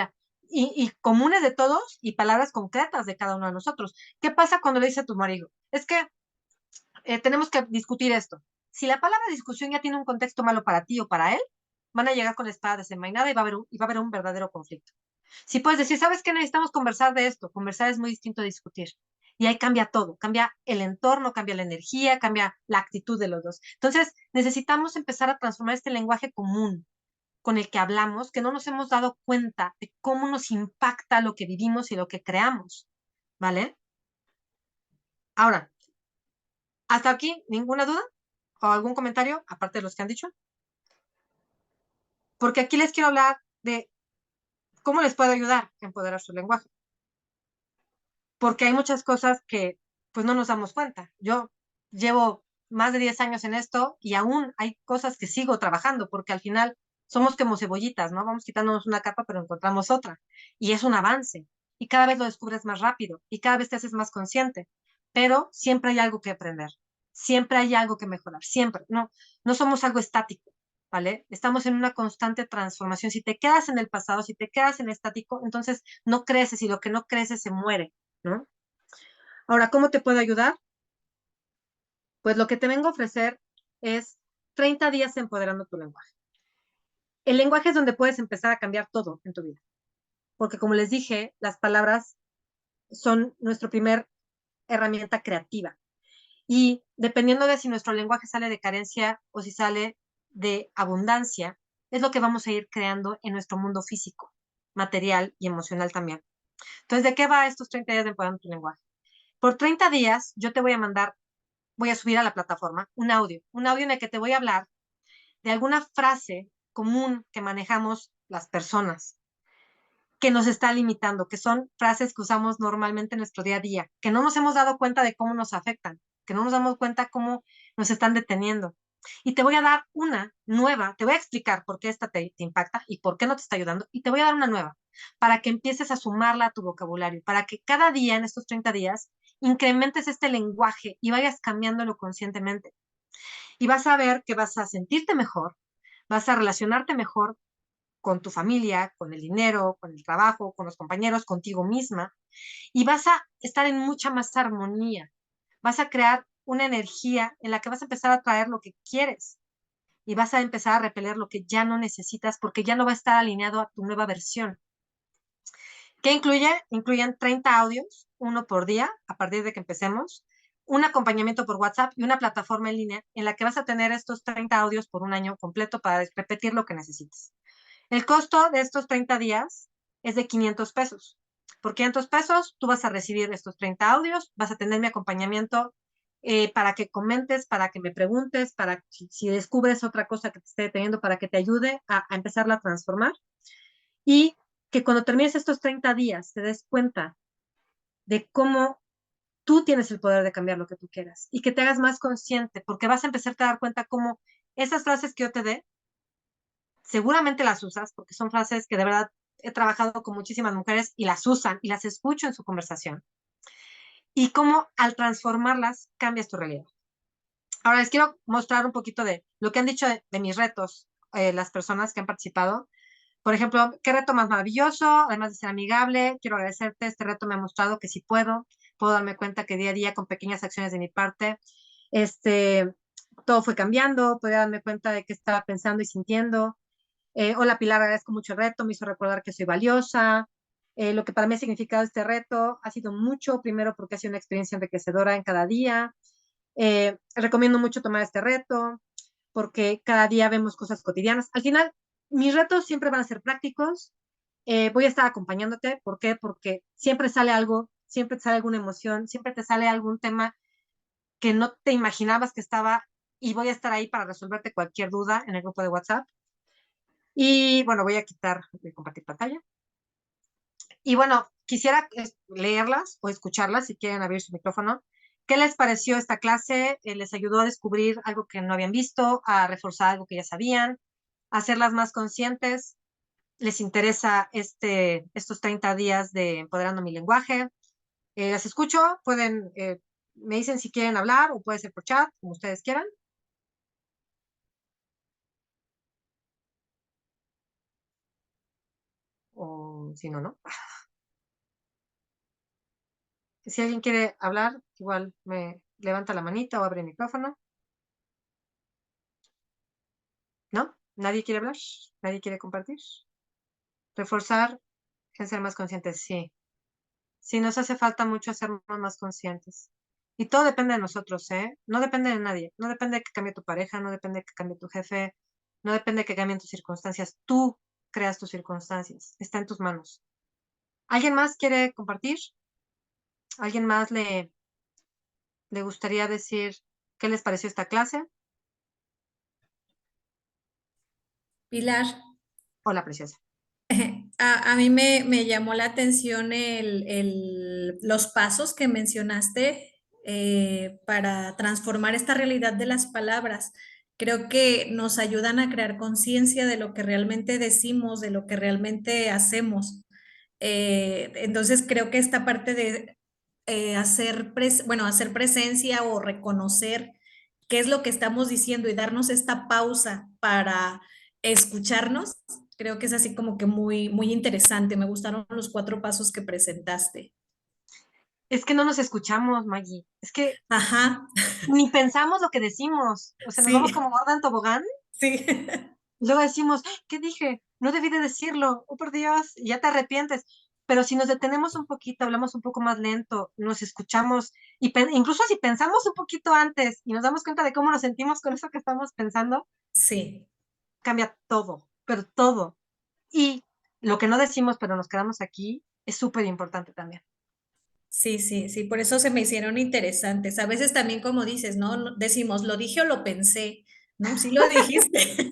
y comunes de todos y palabras concretas de cada uno de nosotros. ¿Qué pasa cuando le dice a tu marido? Es que tenemos que discutir esto. Si la palabra discusión ya tiene un contexto malo para ti o para él, van a llegar con la espada desenvainada y va a haber un verdadero conflicto. Si puedes decir, ¿sabes qué? Necesitamos conversar de esto. Conversar es muy distinto a discutir. Y ahí cambia todo, cambia el entorno, cambia la energía, cambia la actitud de los dos. Entonces, necesitamos empezar a transformar este lenguaje común con el que hablamos, que no nos hemos dado cuenta de cómo nos impacta lo que vivimos y lo que creamos, ¿vale? Ahora, hasta aquí, ¿ninguna duda o algún comentario aparte de los que han dicho? Porque aquí les quiero hablar de cómo les puedo ayudar a empoderar su lenguaje, porque hay muchas cosas que pues no nos damos cuenta. Yo llevo más de 10 años en esto y aún hay cosas que sigo trabajando, porque al final somos como cebollitas, ¿no? Vamos quitándonos una capa, pero encontramos otra. Y es un avance. Y cada vez lo descubres más rápido y cada vez te haces más consciente. Pero siempre hay algo que aprender. Siempre hay algo que mejorar. Siempre. No, no somos algo estático, ¿vale? Estamos en una constante transformación. Si te quedas en el pasado, si te quedas en estático, entonces no creces y lo que no crece se muere, ¿no? Ahora, ¿cómo te puedo ayudar? Pues lo que te vengo a ofrecer es 30 días empoderando tu lenguaje. El lenguaje es donde puedes empezar a cambiar todo en tu vida, porque como les dije, las palabras son nuestra primer herramienta creativa. Y dependiendo de si nuestro lenguaje sale de carencia o si sale de abundancia, es lo que vamos a ir creando en nuestro mundo físico, material y emocional también. Entonces, ¿de qué va estos 30 días de empoderando tu lenguaje? Por 30 días yo te voy a mandar, voy a subir a la plataforma un audio en el que te voy a hablar de alguna frase común que manejamos las personas, que nos está limitando, que son frases que usamos normalmente en nuestro día a día, que no nos hemos dado cuenta de cómo nos afectan, que no nos damos cuenta cómo nos están deteniendo. Y te voy a dar una nueva, te voy a explicar por qué esta te impacta y por qué no te está ayudando, y te voy a dar una nueva, para que empieces a sumarla a tu vocabulario, para que cada día en estos 30 días incrementes este lenguaje y vayas cambiándolo conscientemente. Y vas a ver que vas a sentirte mejor, vas a relacionarte mejor con tu familia, con el dinero, con el trabajo, con los compañeros, contigo misma, y vas a estar en mucha más armonía. Vas a crear una energía en la que vas a empezar a traer lo que quieres y vas a empezar a repeler lo que ya no necesitas porque ya no va a estar alineado a tu nueva versión. ¿Qué incluye? Incluyen 30 audios, uno por día, a partir de que empecemos, un acompañamiento por WhatsApp y una plataforma en línea en la que vas a tener estos 30 audios por un año completo para repetir lo que necesites. El costo de estos 30 días es de 500 pesos. Por 500 pesos tú vas a recibir estos 30 audios, vas a tener mi acompañamiento para que comentes, para que me preguntes, para si descubres otra cosa que te esté deteniendo, para que te ayude a empezarla a transformar. Y que cuando termines estos 30 días te des cuenta de cómo tú tienes el poder de cambiar lo que tú quieras y que te hagas más consciente, porque vas a empezar a dar cuenta cómo esas frases que yo te dé seguramente las usas porque son frases que de verdad he trabajado con muchísimas mujeres y las usan y las escucho en su conversación. Y cómo al transformarlas cambias tu realidad. Ahora les quiero mostrar un poquito de lo que han dicho de mis retos las personas que han participado. Por ejemplo, qué reto más maravilloso, además de ser amigable, quiero agradecerte, este reto me ha mostrado que sí puedo darme cuenta que día a día con pequeñas acciones de mi parte, este, todo fue cambiando, podía darme cuenta de qué estaba pensando y sintiendo. Hola Pilar, agradezco mucho el reto, me hizo recordar que soy valiosa. Lo que para mí ha significado este reto ha sido mucho, primero porque ha sido una experiencia enriquecedora en cada día. Recomiendo mucho tomar este reto porque cada día vemos cosas cotidianas. Al final, mis retos siempre van a ser prácticos. Voy a estar acompañándote. ¿Por qué? Porque siempre sale algo, siempre te sale alguna emoción, siempre te sale algún tema que no te imaginabas que estaba y voy a estar ahí para resolverte cualquier duda en el grupo de WhatsApp. Y bueno, voy a quitar de compartir pantalla. Y bueno, quisiera leerlas o escucharlas si quieren abrir su micrófono. ¿Qué les pareció esta clase? ¿Les ayudó a descubrir algo que no habían visto, a reforzar algo que ya sabían, a hacerlas más conscientes? ¿Les interesa estos 30 días de empoderando mi lenguaje? Las escucho, me dicen si quieren hablar o puede ser por chat, como ustedes quieran. O si no, no. Si alguien quiere hablar, igual me levanta la manita o abre el micrófono. ¿No? ¿Nadie quiere hablar? ¿Nadie quiere compartir? Reforzar en ser más conscientes, sí. Sí, nos hace falta mucho hacernos más conscientes. Y todo depende de nosotros, ¿eh? No depende de nadie. No depende de que cambie tu pareja, no depende de que cambie tu jefe, no depende de que cambien tus circunstancias. Tú creas tus circunstancias. Está en tus manos. ¿Alguien más quiere compartir? ¿Alguien más le gustaría decir qué les pareció esta clase? Pilar, Hola, preciosa. a mí me llamó la atención los pasos que mencionaste para transformar esta realidad de las palabras. Creo que nos ayudan a crear conciencia de lo que realmente decimos, de lo que realmente hacemos. Entonces creo que esta parte de hacer presencia o reconocer qué es lo que estamos diciendo y darnos esta pausa para escucharnos, creo que es así como que muy, muy interesante. Me gustaron los 4 pasos que presentaste. Es que no nos escuchamos, Maggie. Es que Ajá, ni pensamos lo que decimos. O sea, nos vamos sí, como gorda en tobogán. sí, Y luego decimos, ¿qué dije? No debí de decirlo. Oh, por Dios, y ya te arrepientes. Pero si nos detenemos un poquito, hablamos un poco más lento, nos escuchamos y incluso si pensamos un poquito antes y nos damos cuenta de cómo nos sentimos con eso que estamos pensando, sí, cambia todo, pero todo. Y lo que no decimos, pero nos quedamos aquí, es súper importante también. sí, sí, sí, por eso se me hicieron interesantes. A veces también, como dices, ¿no? Decimos, lo dije o lo pensé, ¿no? Sí lo dijiste.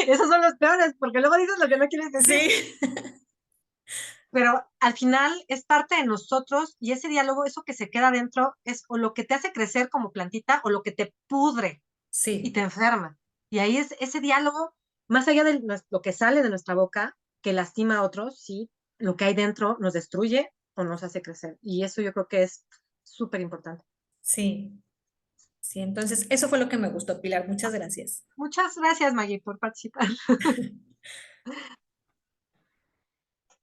Esos son los peores, porque luego dices lo que no quieres decir. Sí, Pero al final es parte de nosotros y ese diálogo, eso que se queda dentro, es o lo que te hace crecer como plantita o lo que te pudre y te sí, enferma. Y ahí es ese diálogo, más allá de lo que sale de nuestra boca, que lastima a otros, sí, lo que hay dentro nos destruye o nos hace crecer. Y eso yo creo que es súper importante. sí, sí. Entonces, eso fue lo que me gustó, Pilar. Muchas gracias. Muchas gracias, Maggie, por participar.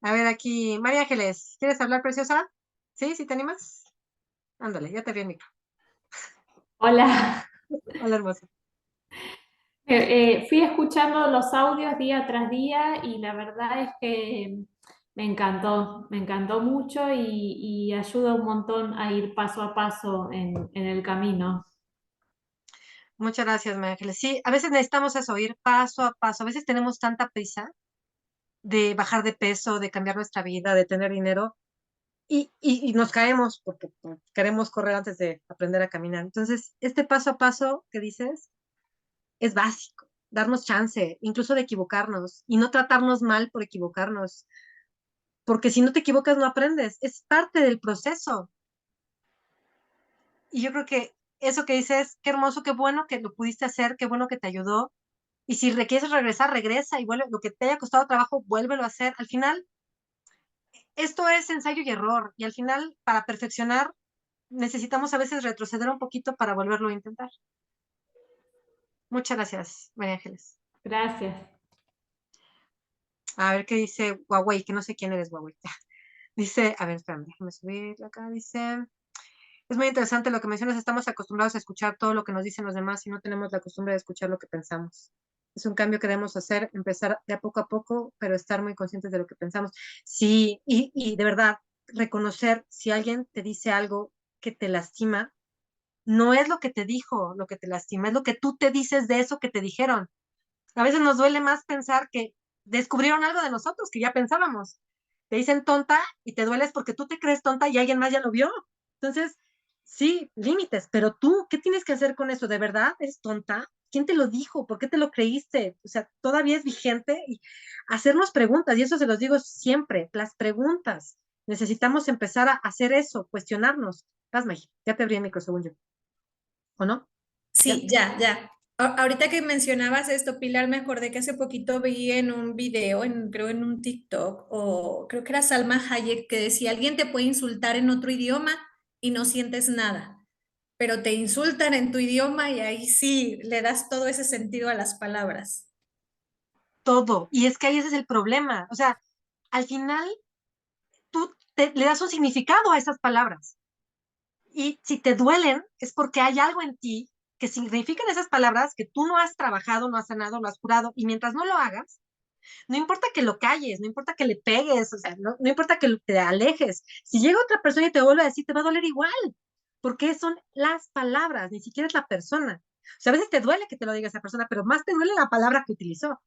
A ver, aquí, María Ángeles, ¿quieres hablar, preciosa? ¿Sí? ¿Sí te animas? Ándale, ya te vi el micro. Hola. Hola, hermosa. Fui escuchando los audios día tras día y la verdad es que me encantó mucho y ayuda un montón a ir paso a paso en el camino. Muchas gracias, María Ángeles. Sí, a veces necesitamos eso, ir paso a paso. A veces tenemos tanta prisa de bajar de peso, de cambiar nuestra vida, de tener dinero, y nos caemos porque pues, queremos correr antes de aprender a caminar. Entonces, este paso a paso que dices es básico, darnos chance, incluso de equivocarnos y no tratarnos mal por equivocarnos, porque si no te equivocas no aprendes, es parte del proceso. Y yo creo que eso que dices, qué hermoso, qué bueno que lo pudiste hacer, qué bueno que te ayudó. Y si quieres regresar, regresa y vuelve, lo que te haya costado trabajo, vuélvelo a hacer. Al final, esto es ensayo y error. Y al final, para perfeccionar, necesitamos a veces retroceder un poquito para volverlo a intentar. Muchas gracias, María Ángeles. Gracias. A ver qué dice Huawei, que no sé quién eres Huawei. Dice, a ver, espérame, déjame subir acá. Dice, es muy interesante lo que mencionas. Estamos acostumbrados a escuchar todo lo que nos dicen los demás y no tenemos la costumbre de escuchar lo que pensamos. Es un cambio que debemos hacer, empezar de a poco, pero estar muy conscientes de lo que pensamos. Sí, y de verdad, reconocer si alguien te dice algo que te lastima, no es lo que te dijo lo que te lastima, es lo que tú te dices de eso que te dijeron. A veces nos duele más pensar que descubrieron algo de nosotros que ya pensábamos. Te dicen tonta y te dueles porque tú te crees tonta y alguien más ya lo vio. Entonces, sí, límites, pero tú, ¿qué tienes que hacer con eso? ¿De verdad eres tonta? ¿Quién te lo dijo? ¿Por qué te lo creíste? O sea, todavía es vigente y hacernos preguntas, y eso se los digo siempre, las preguntas. Necesitamos empezar a hacer eso, cuestionarnos. Pásame, ya te abrí el micro, según yo. ¿O no? ¿Ya? Sí, ya, ya. Ahorita que mencionabas esto, Pilar, me acordé que hace poquito vi en un video, creo en un TikTok, o creo que era Salma Hayek, que decía, alguien te puede insultar en otro idioma y no sientes nada, pero te insultan en tu idioma y ahí sí le das todo ese sentido a las palabras. Todo. Y es que ahí ese es el problema. O sea, al final tú le das un significado a esas palabras. Y si te duelen, es porque hay algo en ti que significan esas palabras que tú no has trabajado, no has sanado, no has curado. Y mientras no lo hagas, No importa que lo calles, no importa que le pegues, o sea, no importa que te alejes. Si llega otra persona y te vuelve a decir, te va a doler igual, porque son las palabras, ni siquiera es la persona. O sea, a veces te duele que te lo diga esa persona, pero más te duele la palabra que utilizó.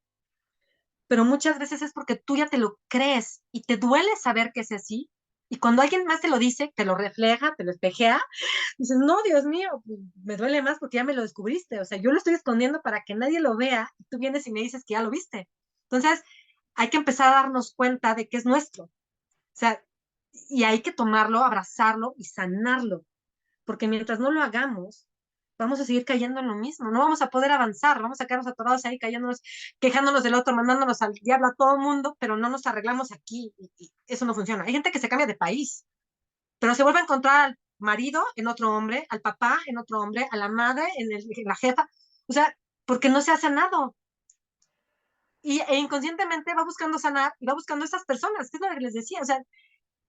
Pero muchas veces es porque tú ya te lo crees y te duele saber que es así. Y cuando alguien más te lo dice, te lo refleja, te lo espejea, dices, no, Dios mío, me duele más porque ya me lo descubriste. O sea, yo lo estoy escondiendo para que nadie lo vea y tú vienes y me dices que ya lo viste. Entonces, hay que empezar a darnos cuenta de que es nuestro. O sea, y hay que tomarlo, abrazarlo y sanarlo. Porque mientras no lo hagamos, vamos a seguir cayendo en lo mismo. No vamos a poder avanzar, vamos a quedarnos atorados ahí cayéndonos, quejándonos del otro, mandándonos al diablo a todo el mundo, pero no nos arreglamos aquí. Y eso no funciona. Hay gente que se cambia de país, pero se vuelve a encontrar al marido en otro hombre, al papá en otro hombre, a la madre en la jefa. O sea, porque no se ha sanado. E inconscientemente va buscando sanar y va buscando esas personas, que es lo que les decía. O sea,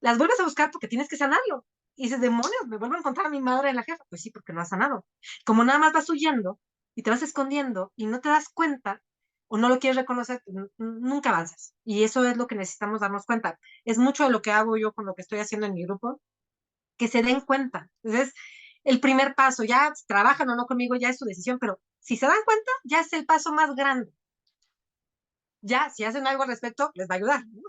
las vuelves a buscar porque tienes que sanarlo. Y dices, demonios, me vuelvo a encontrar a mi madre en la jefa. Pues sí, porque no has sanado. Como nada más vas huyendo y te vas escondiendo y no te das cuenta o no lo quieres reconocer, nunca avanzas. Y eso es lo que necesitamos darnos cuenta. Es mucho de lo que hago yo con lo que estoy haciendo en mi grupo, que se den cuenta. Entonces, el primer paso, ya trabajan o no conmigo, ya es su decisión, pero si se dan cuenta, ya es el paso más grande. Ya, si hacen algo al respecto, les va a ayudar, ¿no?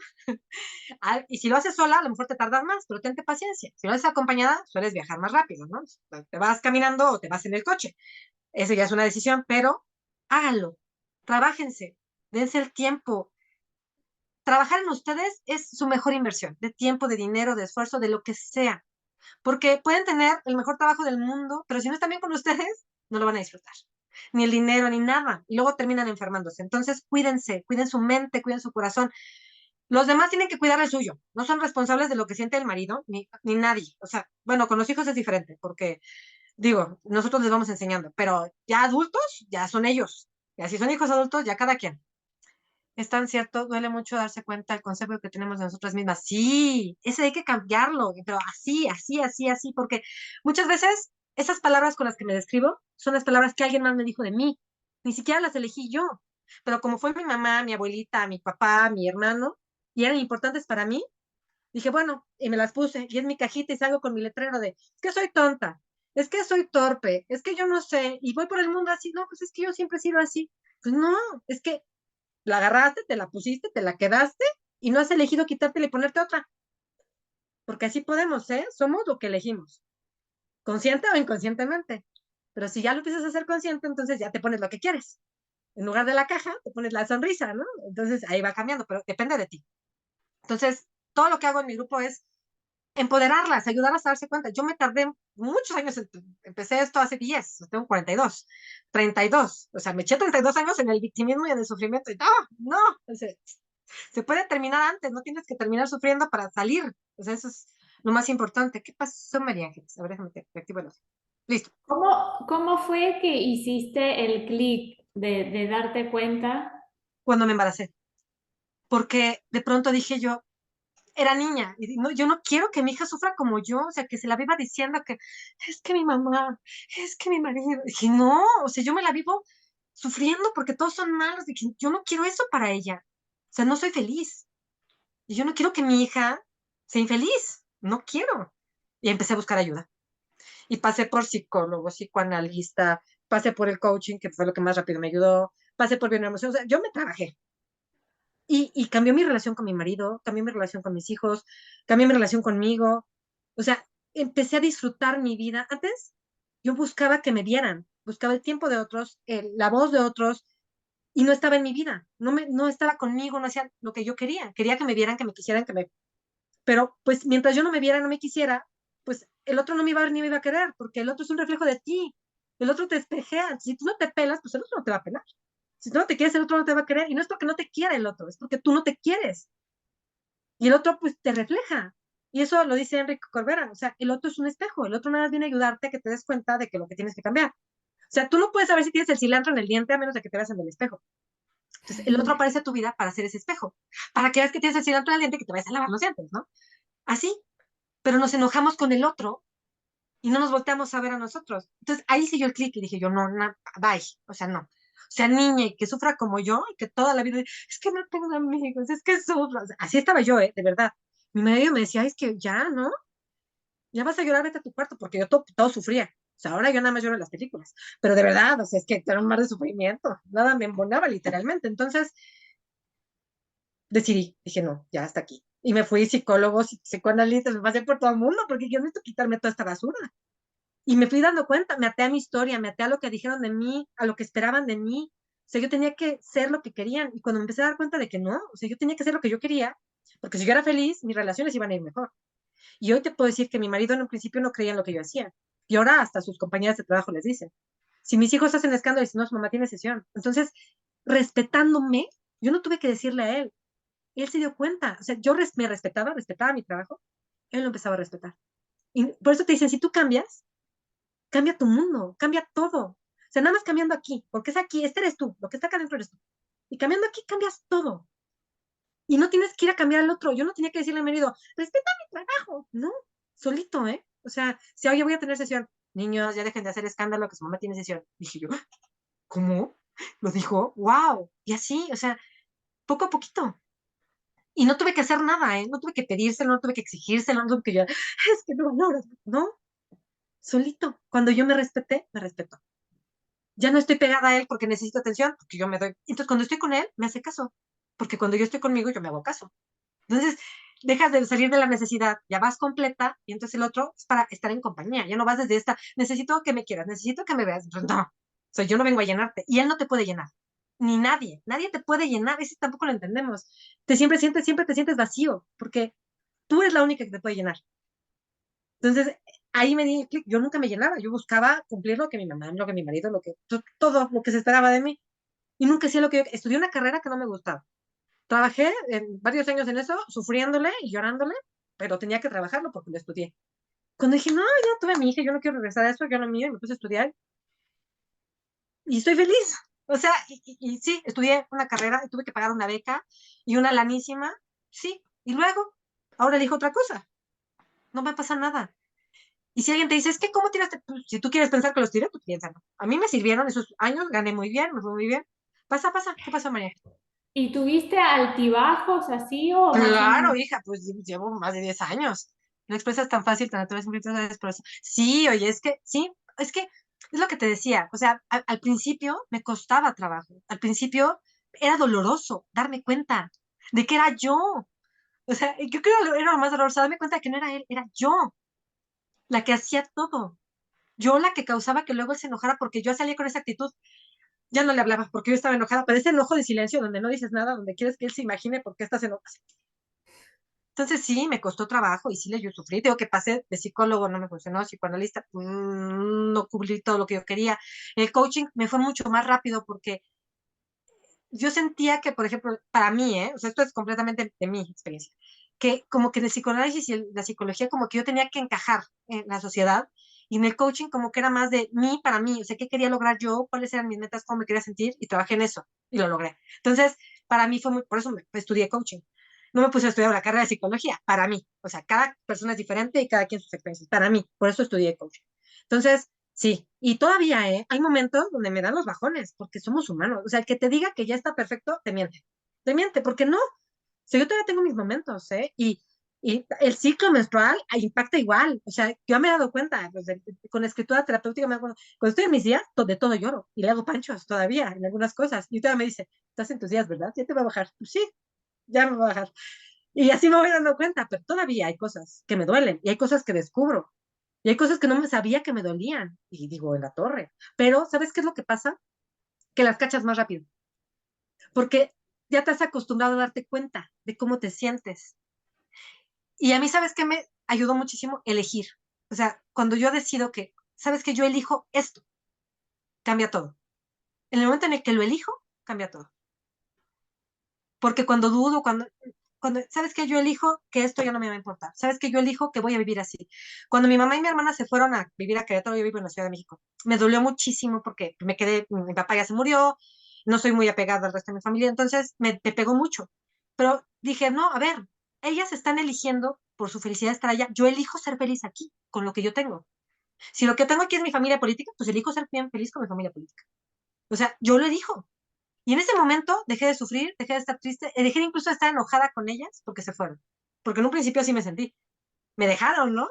Y si lo haces sola, a lo mejor te tardas más, pero tente paciencia. Si lo haces acompañada, sueles viajar más rápido, ¿no? Te vas caminando o te vas en el coche. Eso ya es una decisión, pero háganlo. Trabájense, dense el tiempo. Trabajar en ustedes es su mejor inversión, de tiempo, de dinero, de esfuerzo, de lo que sea. Porque pueden tener el mejor trabajo del mundo, pero si no están bien con ustedes, no lo van a disfrutar. Ni el dinero, ni nada. Y luego terminan enfermándose. Entonces, cuídense, cuiden su mente, cuiden su corazón. Los demás tienen que cuidar el suyo. No son responsables de lo que siente el marido, ni nadie. O sea, bueno, con los hijos es diferente, porque, digo, nosotros les vamos enseñando, pero ya adultos, ya son ellos. Y así son hijos adultos, ya cada quien. Es tan cierto, duele mucho darse cuenta del concepto que tenemos de nosotras mismas. Sí, ese hay que cambiarlo, pero así, así, así, así, porque muchas veces esas palabras con las que me describo son las palabras que alguien más me dijo de mí. Ni siquiera las elegí yo. Pero como fue mi mamá, mi abuelita, mi papá, mi hermano, y eran importantes para mí, dije, bueno, y me las puse, y es mi cajita y salgo con mi letrero de, es que soy tonta, es que soy torpe, es que yo no sé, y voy por el mundo así, no, pues es que yo siempre he sido así. Pues no, es que la agarraste, te la pusiste, te la quedaste y no has elegido quitártela y ponerte otra. Porque así podemos, ¿eh? Somos lo que elegimos, consciente o inconscientemente. Pero si ya lo empiezas a hacer consciente, entonces ya te pones lo que quieres. En lugar de la caja, te pones la sonrisa, ¿no? Entonces ahí va cambiando, pero depende de ti. Entonces, todo lo que hago en mi grupo es empoderarlas, ayudarlas a darse cuenta. Yo me tardé muchos años, empecé esto hace 10, tengo 42, 32, o sea, me eché 32 años en el victimismo y en el sufrimiento, y no, no, o sea, se puede terminar antes, no tienes que terminar sufriendo para salir, o sea, eso es lo más importante. ¿Qué pasó, María Ángeles? A ver, déjame te activo el otro. Listo. ¿Cómo fue que hiciste el clic de darte cuenta? Cuando me embaracé, porque de pronto dije yo, era niña, y no, yo no quiero que mi hija sufra como yo, o sea, que se la viva diciendo que es que mi mamá, es que mi marido, dije, no, o sea, yo me la vivo sufriendo porque todos son malos, dije, yo no quiero eso para ella, o sea, no soy feliz, y yo no quiero que mi hija sea infeliz, no quiero. Y empecé a buscar ayuda, y pasé por psicólogo, psicoanalista, pasé por el coaching, que fue lo que más rápido me ayudó, pasé por bioemoción, o sea, yo me trabajé, y cambió mi relación con mi marido, cambió mi relación con mis hijos, cambió mi relación conmigo. O sea, empecé a disfrutar mi vida. Antes yo buscaba que me vieran, buscaba el tiempo de otros, la voz de otros, y no estaba en mi vida. No estaba conmigo, no hacía lo que yo quería. Quería que me vieran, que me quisieran, que me... Pero pues mientras yo no me viera, no me quisiera, pues el otro no me iba a ver ni me iba a querer, porque el otro es un reflejo de ti. El otro te espejea. Si tú no te pelas, pues el otro no te va a pelar. Si tú no te quieres, el otro no te va a querer. Y no es porque no te quiera el otro, es porque tú no te quieres. Y el otro, pues, te refleja. Y eso lo dice Enrique Corbera. O sea, el otro es un espejo. El otro nada más viene a ayudarte a que te des cuenta de que lo que tienes que cambiar. O sea, tú no puedes saber si tienes el cilantro en el diente a menos de que te veas en el espejo. Entonces, el otro aparece a tu vida para hacer ese espejo. Para que veas que tienes el cilantro en el diente y que te vayas a lavar los dientes, ¿no? Así. Pero nos enojamos con el otro y no nos volteamos a ver a nosotros. Entonces, ahí siguió el clic y dije yo, no, no, bye. O sea, no. O sea, niña y que sufra como yo y que toda la vida, es que no tengo amigos, es que sufro. O sea, así estaba yo, de verdad. Mi marido me decía, es que ya, ¿no? Ya vas a llorar, vete a tu cuarto, porque yo todo sufría. O sea, ahora yo nada más lloro en las películas. Pero de verdad, o sea, es que era un mar de sufrimiento. Nada me embonaba, literalmente. Entonces decidí, dije, no, ya hasta aquí. Y me fui psicólogos, psicoanalistas, me pasé por todo el mundo, porque yo necesito quitarme toda esta basura. Y me fui dando cuenta, me até a mi historia, me até a lo que dijeron de mí, a lo que esperaban de mí. O sea, yo tenía que ser lo que querían. Y cuando me empecé a dar cuenta de que no, o sea, yo tenía que ser lo que yo quería, porque si yo era feliz, mis relaciones iban a ir mejor. Y hoy te puedo decir que mi marido en un principio no creía en lo que yo hacía. Y ahora hasta sus compañeras de trabajo les dicen, si mis hijos hacen escándalo, dicen, no, su mamá tiene sesión. Entonces, respetándome, yo no tuve que decirle a él. Él se dio cuenta. O sea, yo me respetaba mi trabajo, él lo empezaba a respetar. Y por eso te dicen, si tú cambias, cambia tu mundo, cambia todo. O sea, nada más cambiando aquí, porque es aquí, este eres tú, lo que está acá adentro eres tú. Y cambiando aquí, cambias todo. Y no tienes que ir a cambiar al otro. Yo no tenía que decirle a mi marido, respeta mi trabajo. No, solito, ¿eh? O sea, si oye, voy a tener sesión. Niños, ya dejen de hacer escándalo, que su mamá tiene sesión. Dije yo, ¿cómo? Lo dijo, wow. Y así, o sea, poco a poquito. Y no tuve que hacer nada, ¿eh? No tuve que pedírselo, no tuve que exigírselo, no tuve que yo, es que no valoras. No, solito. Cuando yo me respeté, me respetó. Ya no estoy pegada a él porque necesito atención, porque yo me doy. Entonces, cuando estoy con él, me hace caso. Porque cuando yo estoy conmigo, yo me hago caso. Entonces, dejas de salir de la necesidad, ya vas completa, y entonces el otro es para estar en compañía. Ya no vas desde esta, necesito que me quieras, necesito que me veas. Pues no, o sea, yo no vengo a llenarte. Y él no te puede llenar. Ni nadie, nadie te puede llenar. Ese tampoco lo entendemos. Siempre te sientes vacío, porque tú eres la única que te puede llenar. Entonces, ahí me di clic, yo nunca me llenaba, yo buscaba cumplir lo que mi mamá, lo que mi marido, todo lo que se esperaba de mí. Y nunca hacía lo que yo, estudié una carrera que no me gustaba. Trabajé varios años en eso, sufriéndole y llorándole, pero tenía que trabajarlo porque lo estudié. Cuando dije, no, ya tuve a mi hija, yo no quiero regresar a eso, yo no mío, y me puse a estudiar y estoy feliz. O sea, y sí, estudié una carrera y tuve que pagar una beca y una lanísima, sí, y luego, ahora elijo otra cosa, no me pasa nada. Y si alguien te dice, es que, ¿cómo tiraste? Pues, si tú quieres pensar que los tiré, pues piénsalo. A mí me sirvieron esos años, gané muy bien, me fue muy bien. Pasa, ¿qué pasó, María? ¿Y tuviste altibajos así o más o Claro, menos? hija, pues llevo más de 10 años. No expresas tan fácil, tan natural, siempre sabes por eso. Sí, oye, es que es lo que te decía. O sea, al principio me costaba trabajo. Al principio era doloroso darme cuenta de que era yo. O sea, yo creo que era lo más doloroso, darme cuenta de que no era él, era yo la que hacía todo. Yo la que causaba que luego él se enojara porque yo salía con esa actitud. Ya no le hablaba porque yo estaba enojada, pero ese enojo de silencio donde no dices nada, donde quieres que él se imagine por qué estás enojada. Entonces sí, me costó trabajo y sí le yo sufrí. Tengo que pasé de psicólogo, no me funcionó, psicoanalista, no cubrí todo lo que yo quería. El coaching me fue mucho más rápido porque yo sentía que, por ejemplo, para mí, o sea, esto es completamente de mi experiencia, que como que en el psicoanálisis y la psicología como que yo tenía que encajar en la sociedad y en el coaching como que era más de mí para mí, o sea, qué quería lograr yo, cuáles eran mis metas, cómo me quería sentir y trabajé en eso y lo logré. Entonces, para mí fue muy, por eso estudié coaching. No me puse a estudiar la carrera de psicología, para mí. O sea, cada persona es diferente y cada quien sus experiencias. Para mí, por eso estudié coaching. Entonces, sí, y todavía, hay momentos donde me dan los bajones, porque somos humanos. O sea, el que te diga que ya está perfecto, te miente, porque no. O sea, yo todavía tengo mis momentos, y el ciclo menstrual impacta igual. O sea, yo me he dado cuenta, pues, con escritura terapéutica, cuando estoy en mis días, de todo lloro, y le hago panchos todavía en algunas cosas. Y todavía me dice, estás en tus días, ¿verdad? Ya te va a bajar. Pues sí, ya me va a bajar. Y así me voy dando cuenta, pero todavía hay cosas que me duelen, y hay cosas que descubro. Y hay cosas que no me sabía que me dolían. Y digo, en la torre. Pero, ¿sabes qué es lo que pasa? Que las cachas más rápido. Porque ya te has acostumbrado a darte cuenta de cómo te sientes. Y a mí, ¿sabes qué me ayudó muchísimo? Elegir. O sea, cuando yo decido que, ¿sabes qué? Yo elijo esto, cambia todo. En el momento en el que lo elijo, cambia todo. Porque cuando dudo, ¿sabes qué? Yo elijo que esto ya no me va a importar. ¿Sabes qué? Yo elijo que voy a vivir así. Cuando mi mamá y mi hermana se fueron a vivir a Querétaro, yo vivo en la Ciudad de México. Me dolió muchísimo porque me quedé, mi papá ya se murió, no soy muy apegada al resto de mi familia, entonces me pegó mucho. Pero dije, no, a ver, ellas están eligiendo por su felicidad estar allá. Yo elijo ser feliz aquí, con lo que yo tengo. Si lo que tengo aquí es mi familia política, pues elijo ser bien feliz con mi familia política. O sea, yo lo elijo. Y en ese momento dejé de sufrir, dejé de estar triste, dejé incluso de estar enojada con ellas porque se fueron. Porque en un principio así me sentí. Me dejaron, ¿no?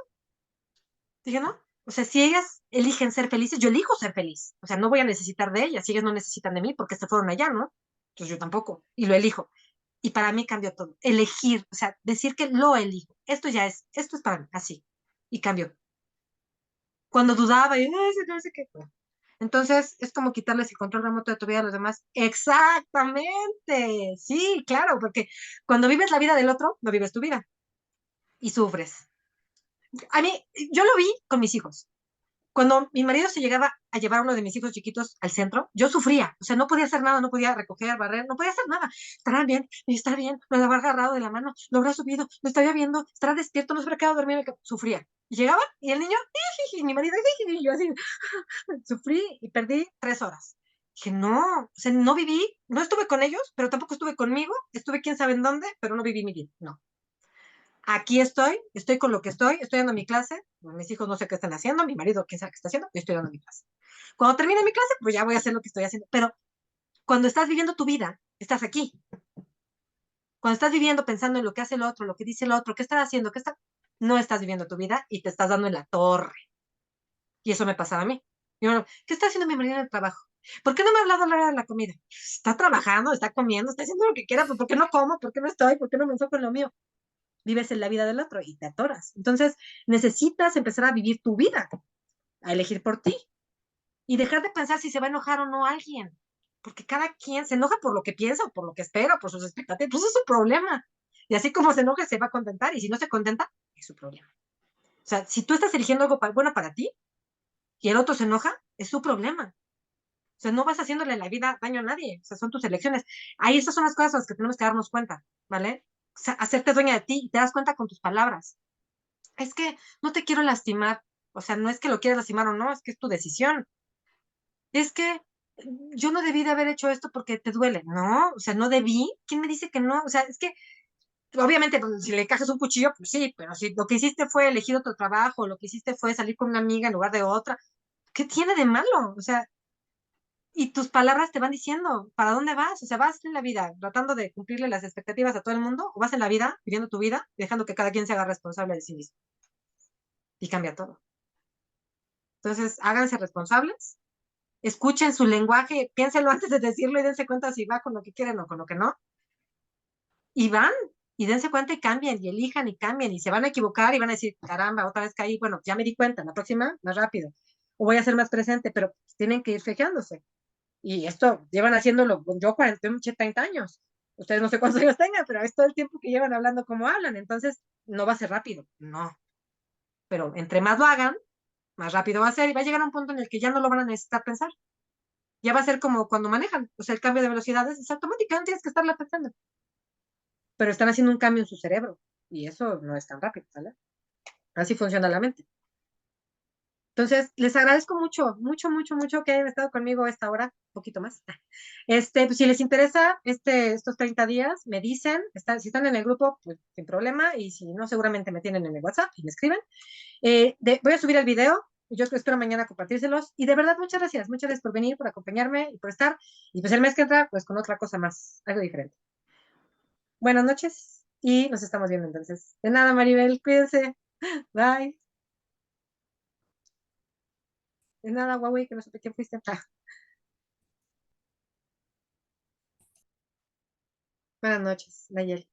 Dije, no. O sea, si ellas eligen ser felices, yo elijo ser feliz. O sea, no voy a necesitar de ellas. Si ellas no necesitan de mí porque se fueron allá, ¿no? Entonces yo tampoco. Y lo elijo. Y para mí cambió todo. Elegir, o sea, decir que lo elijo. Esto es para mí, así. Y cambió. Cuando dudaba, y no sé qué. Entonces, es como quitarles el control remoto de tu vida a los demás. Exactamente. Sí, claro, porque cuando vives la vida del otro, no vives tu vida y sufres. A mí, yo lo vi con mis hijos. Cuando mi marido se llegaba a llevar a uno de mis hijos chiquitos al centro, yo sufría. O sea, no podía hacer nada, no podía recoger, barrer, no podía hacer nada. Estará bien, lo habrá agarrado de la mano, lo habrá subido, lo estaría viendo, estará despierto, no se habrá quedado dormido. Sufría. Y llegaba y el niño, y mi marido, y yo así, sufrí y perdí 3 horas. Dije, no, o sea, no viví, no estuve con ellos, pero tampoco estuve conmigo, estuve quién sabe en dónde, pero no viví mi vida, no. Aquí estoy con lo que estoy dando mi clase, mis hijos no sé qué están haciendo, mi marido quién sabe qué está haciendo, yo estoy dando mi clase. Cuando termine mi clase, pues ya voy a hacer lo que estoy haciendo, pero cuando estás viviendo tu vida, estás aquí. Cuando estás viviendo pensando en lo que hace el otro, lo que dice el otro, qué estás haciendo, no estás viviendo tu vida y te estás dando en la torre. Y eso me pasaba a mí. Y bueno, ¿qué está haciendo mi marido en el trabajo? ¿Por qué no me ha hablado a la hora de la comida? Está trabajando, está comiendo, está haciendo lo que quiera, pero ¿por qué no como? ¿Por qué no estoy? ¿Por qué no me enfoco en lo mío? Vives en la vida del otro y te atoras. Entonces, necesitas empezar a vivir tu vida, a elegir por ti y dejar de pensar si se va a enojar o no alguien. Porque cada quien se enoja por lo que piensa o por lo que espera, por sus expectativas. Pues es su problema. Y así como se enoja, se va a contentar. Y si no se contenta, es su problema. O sea, si tú estás eligiendo algo bueno para ti y el otro se enoja, es su problema. O sea, no vas haciéndole la vida daño a nadie. O sea, son tus elecciones. Ahí esas son las cosas a las que tenemos que darnos cuenta, ¿vale? O sea, hacerte dueña de ti y te das cuenta con tus palabras. Es que no te quiero lastimar. O sea, no es que lo quieras lastimar o no, es que es tu decisión. Es que yo no debí de haber hecho esto porque te duele. No, o sea, no debí. ¿Quién me dice que no? O sea, es que obviamente pues, si le encajas un cuchillo, pues sí, pero si lo que hiciste fue elegir otro trabajo, lo que hiciste fue salir con una amiga en lugar de otra, ¿qué tiene de malo? O sea, y tus palabras te van diciendo para dónde vas. O sea, vas en la vida tratando de cumplirle las expectativas a todo el mundo, o vas en la vida viviendo tu vida, dejando que cada quien se haga responsable de sí mismo. Y cambia todo. Entonces, háganse responsables, escuchen su lenguaje, piénsenlo antes de decirlo y dense cuenta si va con lo que quieren o con lo que no. Y van, y dense cuenta y cambien, y elijan y cambien, y se van a equivocar y van a decir, caramba, otra vez caí, bueno, ya me di cuenta, la próxima, más rápido. O voy a ser más presente, pero tienen que ir fijándose. Y esto llevan haciéndolo, yo 40, 30 años. Ustedes no sé cuántos años tengan, pero es todo el tiempo que llevan hablando como hablan. Entonces, no va a ser rápido, no. Pero entre más lo hagan, más rápido va a ser y va a llegar a un punto en el que ya no lo van a necesitar pensar. Ya va a ser como cuando manejan. O sea, el cambio de velocidades es automático, no tienes que estarla pensando. Pero están haciendo un cambio en su cerebro. Y eso no es tan rápido, ¿vale? Así funciona la mente. Entonces, les agradezco mucho, mucho, mucho, mucho que hayan estado conmigo esta hora, un poquito más. Pues, si les interesa estos 30 días, me dicen, si están en el grupo, pues sin problema, y si no, seguramente me tienen en el WhatsApp y me escriben. Voy a subir el video, yo espero mañana compartírselos, y de verdad, muchas gracias por venir, por acompañarme y por estar, y pues el mes que entra, pues con otra cosa más, algo diferente. Buenas noches, y nos estamos viendo entonces. De nada, Maribel, cuídense, bye. De nada, Huawei, que no supe quién fuiste. Buenas noches, Nayeli.